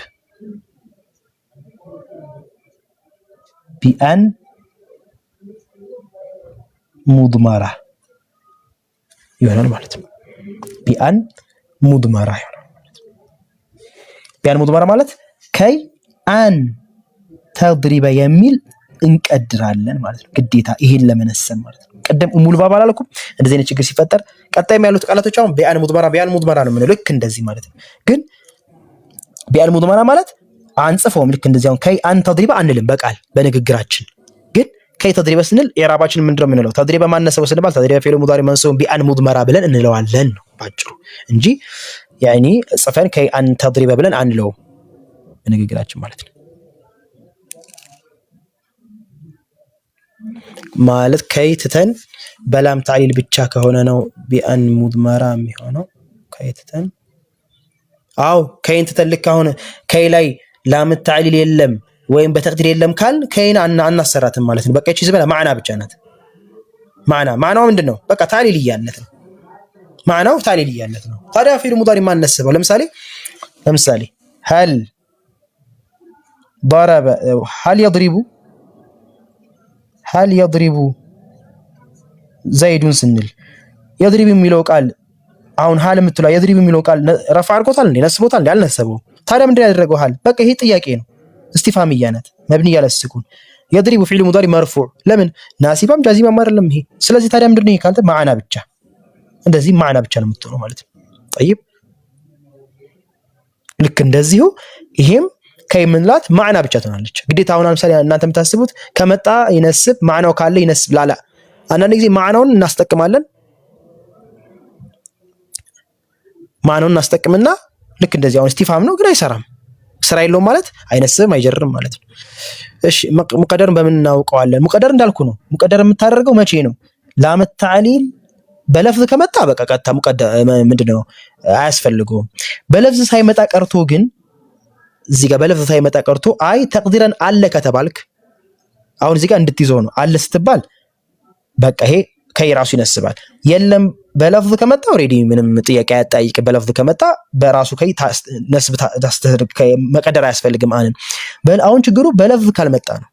ቢአን ሙድመራ ይሆናል ማለት ነው። ቢአን ሙድመራ ይሆናል ማለት ነው። ቢአን ሙድመራ ማለት ከይ አን ተድሪበ የሚል እንቀድራለን ማለት ነው። ግዴታ ይሄን ለመነሰብ ማለት ነው። ቀደም ሙሉ ባባ አላልኩም? እንደዚህ አይነት ችግር ሲፈጠር ቀጣይም ያሉት ቃላቶች አሁን ቢአን ሙድመራ ነው የምንለው ልክ እንደዚህ ማለት ነው። ግን ቢአን ሙድመራ ማለት አንጽፈውም ልክ እንደዚህ አሁን ከይ አን ተድሪበ አንልም በቃል በንግግራችን። ግን ከይ ተድሪበ ስንል ኢዕራባችን ምንድነው የምንለው? ተድሪበ ማነሰበው ስንባል ተድሪበ ፊዕሉ ሙዳሪ መንሱብ ቢአን ሙድመራ ብለን እንለዋለን ነው ባጭሩ እንጂ ያኒ ጽፈን ከይ አን ተድሪበ ብለን አንለውም በንግግራችን ማለት ነው። ማለት ከይ ትተን በላም ተዕሊል ብቻ ከሆነ ነው ቢአን ሙድመራ የሚሆነው። ከይ ትተን ከይን ትተን ልክ አሁን ከይ ላይ ላም ተዕሊል የለም ወይም በተቅዲር የለም ካል ከይን አናሰራትም ማለት ነው። በቃ እቺ ዝበላ ማዕና ብቻ ናት። ማዕናው ምንድነው? በቃ ተዕሊልያነት ነው። ማዕናው ተዕሊልያነት ነው። ታዲያ ፊዕሉ ሙዳሪ ማነሰበው ለምሳሌ ሀል ضرب هل يضرب ዘይዱን ስንል يضرب የሚለው ቃል አሁን ሀል የምትለው يضرب የሚለው ቃል ረፋ አድርጎታል እንዴ? ነስቦታል እንዴ? አልነሰበው። ታዲያ ምንድን ያደረገው ሀል? በቃ ይሄ ጥያቄ ነው። እስቲፋምያ ናት መብኒ ያለ ስኩን يضرب ፊዕሉ ሙዳሪ መርፉዕ ለምን ናሲባም ጃዚማም አይደለም ይሄ። ስለዚህ ታዲያ ምንድን ነው ይሄ ካልተ ማዕና ብቻ እንደዚህ ማዕና ብቻ ነው የምትሆነው ማለት ነው። طيب ልክ እንደዚሁ ይሄም ከይምንላት ማዕና ብቻ ትሆናለች። ግዴታ አሁን ለምሳሌ እናንተ የምታስቡት ከመጣ ይነስብ ማዕናው ካለ ይነስብ ላላ። አንዳንድ ጊዜ ማዕናውን እናስጠቅማለን። ማዕናውን እናስጠቅምና ልክ እንደዚህ አሁን እስቲፋም ነው ግን አይሰራም። ስራ የለውም ማለት አይነስብም አይጀርም ማለት ነው። እሺ ሙቀደርን በምን እናውቀዋለን? ሙቀደር እንዳልኩ ነው። ሙቀደር የምታደርገው መቼ ነው? ላም ተዕሊል በለፍዝ ከመጣ በቃ ቀጥታ ሙቀደር ምንድነው አያስፈልገውም። በለፍዝ ሳይመጣ ቀርቶ ግን እዚህ ጋር በለፍዝ ሳይመጣ ቀርቶ አይ ተቅዲረን አለ ከተባልክ አሁን እዚህ ጋር እንድትይዘው ነው። አለ ስትባል በቃ ይሄ ከይ ራሱ ይነስባል። የለም በለፍዝ ከመጣ ኦሬዲ ምንም ጥያቄ አያጠያይቅ። በለፍዝ ከመጣ በራሱ ከይ ነስብ ታስተድርግ መቀደር አያስፈልግም። አሁን ችግሩ በለፍዝ ካልመጣ ነው።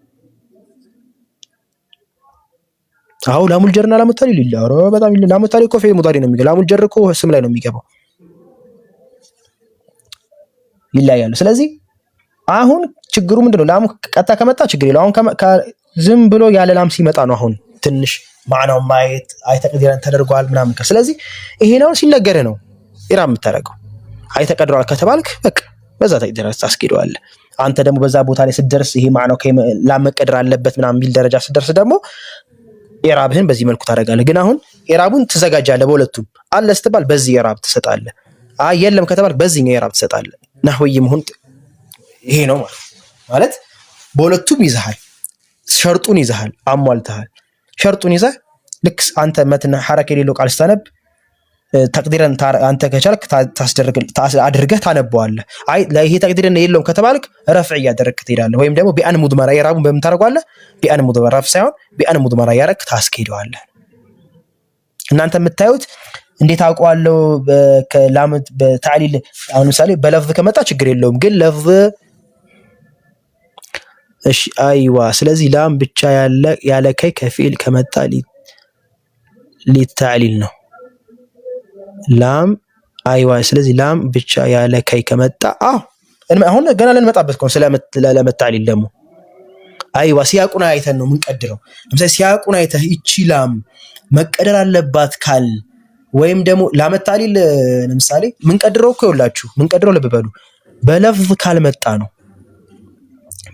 አሁን ላሙል ጀርና ላሙል ተዕሊል ይላል። በጣም ይላል። ላሙል ተዕሊል እኮ ፊዕል ሙዳሪ ነው የሚገባው። ላሙል ጀር እኮ ስም ላይ ነው የሚገባው። ይለያያሉ። ስለዚህ አሁን ችግሩ ምንድነው? ላሙ ቀጥታ ከመጣ ችግር የለው። አሁን ዝም ብሎ ያለ ላም ሲመጣ ነው አሁን ትንሽ ማዕናው ማየት አይ ተቅዲረን ተደርጓል ምናምን። ስለዚህ ይሄ ነው ሲነገር ነው ኢራብ የምታደርገው። አይ ተቀድሯል ከተባልክ በቃ በዛ ተቅዲረን ታስኬደዋለህ። አንተ ደግሞ በዛ ቦታ ላይ ስትደርስ ይሄ ማዕናው ላመቀደር አለበት ምናምን የሚል ደረጃ ስትደርስ ደግሞ ኢራብህን በዚህ መልኩ ታደርጋለህ። ግን አሁን ኢራቡን ትዘጋጃለህ። በሁለቱም አለ ስትባል በዚህ ኢራብ ትሰጣለህ። አይ የለም ከተባልክ በዚህኛው ኢራብ ትሰጣለህ። ነህዊ መሆን ይሄ ነው ማለት በሁለቱም ይዘሃል። ሸርጡን ይዘሃል፣ አሟልተሃል። ሸርጡን ይዘህ ልክ አንተ መትና ሐረክ የሌለው ቃል ስታነብ ተቅዲረን አንተ ከቻልክ አድርገህ ታነበዋለህ። አይ ለይሄ ተቅዲረን የለውም ከተባልክ ረፍዕ እያደረግክ ትሄዳለህ። ወይም ደግሞ ቢአን ሙድመራ ኢራቡን በምን ታደርገዋለህ? ቢአን ሙድመራ ረፍዕ ሳይሆን ቢአን ሙድመራ እያደረግክ ታስኬደዋለህ። እናንተ የምታዩት እንዴት አውቀዋለሁ? ከላምት በታዕሊል አሁን ምሳሌ በለፍዝ ከመጣ ችግር የለውም። ግን ለፍዝ እሺ አይዋ። ስለዚህ ላም ብቻ ያለ ከይ ከፊል ከመጣ ሊታዕሊል ነው። ላም አይዋ። ስለዚህ ላም ብቻ ያለ ከይ ከመጣ አሁን ገና ልንመጣበት ነው ስለመታዕሊል ደግሞ አይዋ። ሲያቁን አይተን ነው የምንቀድረው። ለምሳሌ ሲያቁን አይተህ እቺ ላም መቀደር አለባት ካል ወይም ደግሞ ላመታዕሊል ለምሳሌ ምንቀድረው እኮ ይኸውላችሁ ምንቀድረው ልብ በሉ በለፍዝ ካልመጣ ነው።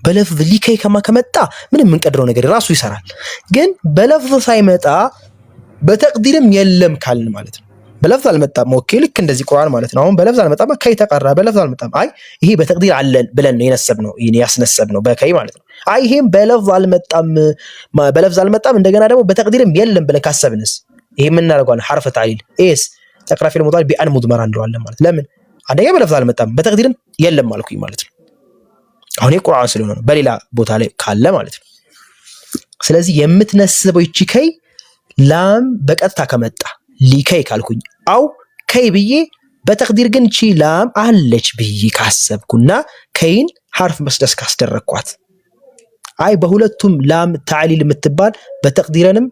በለፍዝ ሊከይ ከመጣ ምንም የምንቀድረው ነገር ራሱ ይሰራል። ግን በለፍዝ ሳይመጣ በተቅዲርም የለም ካልን ማለት ነው። በለፍዝ አልመጣም ኦኬ፣ ልክ እንደዚህ ቁርአን ማለት ነው። አሁን በለፍዝ አልመጣም ከይ ተቀራ፣ በለፍዝ አልመጣም አይ ይሄ በተቅዲር አለን ብለን ነው የነሰብነው፣ ይሄ ያስነሰብነው በከይ ማለት ነው። አይ ይሄም በለፍዝ አልመጣም እንደገና ደግሞ በተቅዲርም የለም ብለን ካሰብንስ ይሄ ምን እናደርገዋለን? ሐርፍ ተዕሊል ኤስ ተቅራ ፊል ሙዳሪ ቢአን ሙድመራ እንለዋለን ማለት። ለምን አንደኛ በለፍዝ አልመጣም በተቅዲርም የለም አልኩኝ ማለት ነው። አሁን የቁርአን ስለሆነ ነው፣ በሌላ ቦታ ላይ ካለ ማለት ነው። ስለዚህ የምትነስበው ይቺ ከይ ላም በቀጥታ ከመጣ ሊከይ ካልኩኝ አው ከይ ብዬ በተቅዲር ግን እቺ ላም አለች ብዬ ካሰብኩና ከይን ሐርፍ መስደስ ካስደረኳት አይ በሁለቱም ላም ተዕሊል የምትባል በተቅዲረንም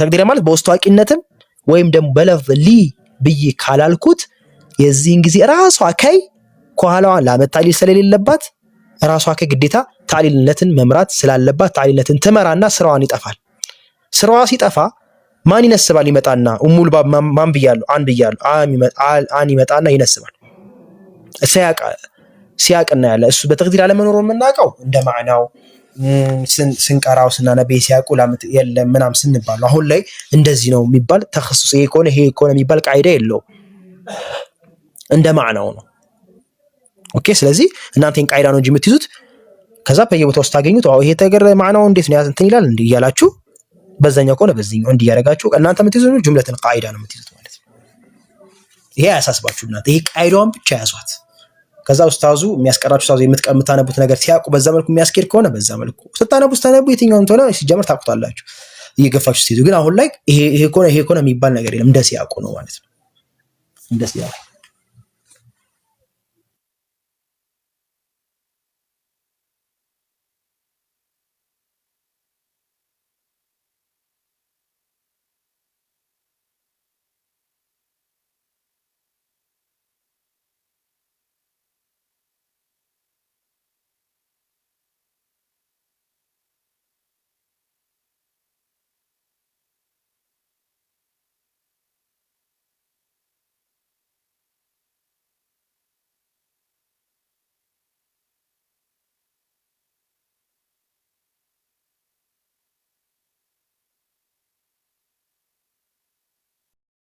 ተቅዲር ማለት በውስጣቂነትም ወይም ደግሞ በለፍዝ ሊ ብዬ ካላልኩት የዚህን ጊዜ ራሷ ከይ ከኋላዋ ላመታዕሊል ስለሌለባት ራሷ ከግዴታ ተዕሊልነትን መምራት ስላለባት ተዕሊልነትን ትመራና ስራዋን ይጠፋል። ስራዋ ሲጠፋ ማን ይነስባል? ይመጣና ኡሙል ባብ ማን ብያለሁ? አን ብያለሁ። አን ይመጣና ይነስባል። ሲያቅና ያለ እሱ በተቅዲር አለመኖሩ የምናውቀው እንደ ማዕናው ስንቀራው ስናነበይ ሲያቁ ላምት የለም ምናም ስንባል አሁን ላይ እንደዚህ ነው የሚባል ተخصص ይሄ ከሆነ የሚባል ቃይዳ የለውም። እንደ ማዕናው ነው። ኦኬ። ስለዚህ እናንተን ቃይዳ ነው እንጂ የምትይዙት ከዛ በየቦታው ታገኙት ይሄ ተገረ ማዕናው እንዴት ነው እንትን ይላል እንዴ እያላችሁ በዛኛው ከሆነ በዚህኛው እንዲህ ያረጋችሁ እናንተ የምትይዙት ጁምለትን ቃይዳ ነው የምትይዙት ማለት ነው። ይሄ ያሳስባችሁ እናንተ ይሄ ቃይዳውን ብቻ ያዟት። ከዛ ኡስታዙ የሚያስቀራችሁ ኡስታዙ የምትቀምታነቡት ነገር ሲያቁ በዛ መልኩ የሚያስኬድ ከሆነ በዛ መልኩ ስታነቡ የትኛውን ተሆነ ሲጀምር ታቁታላችሁ እየገፋችሁ ስትይዙ። ግን አሁን ላይ ይሄ ከሆነ የሚባል ነገር የለም። እንደዚህ ያቁ ነው ማለት ነው። እንደዚህ ያቁ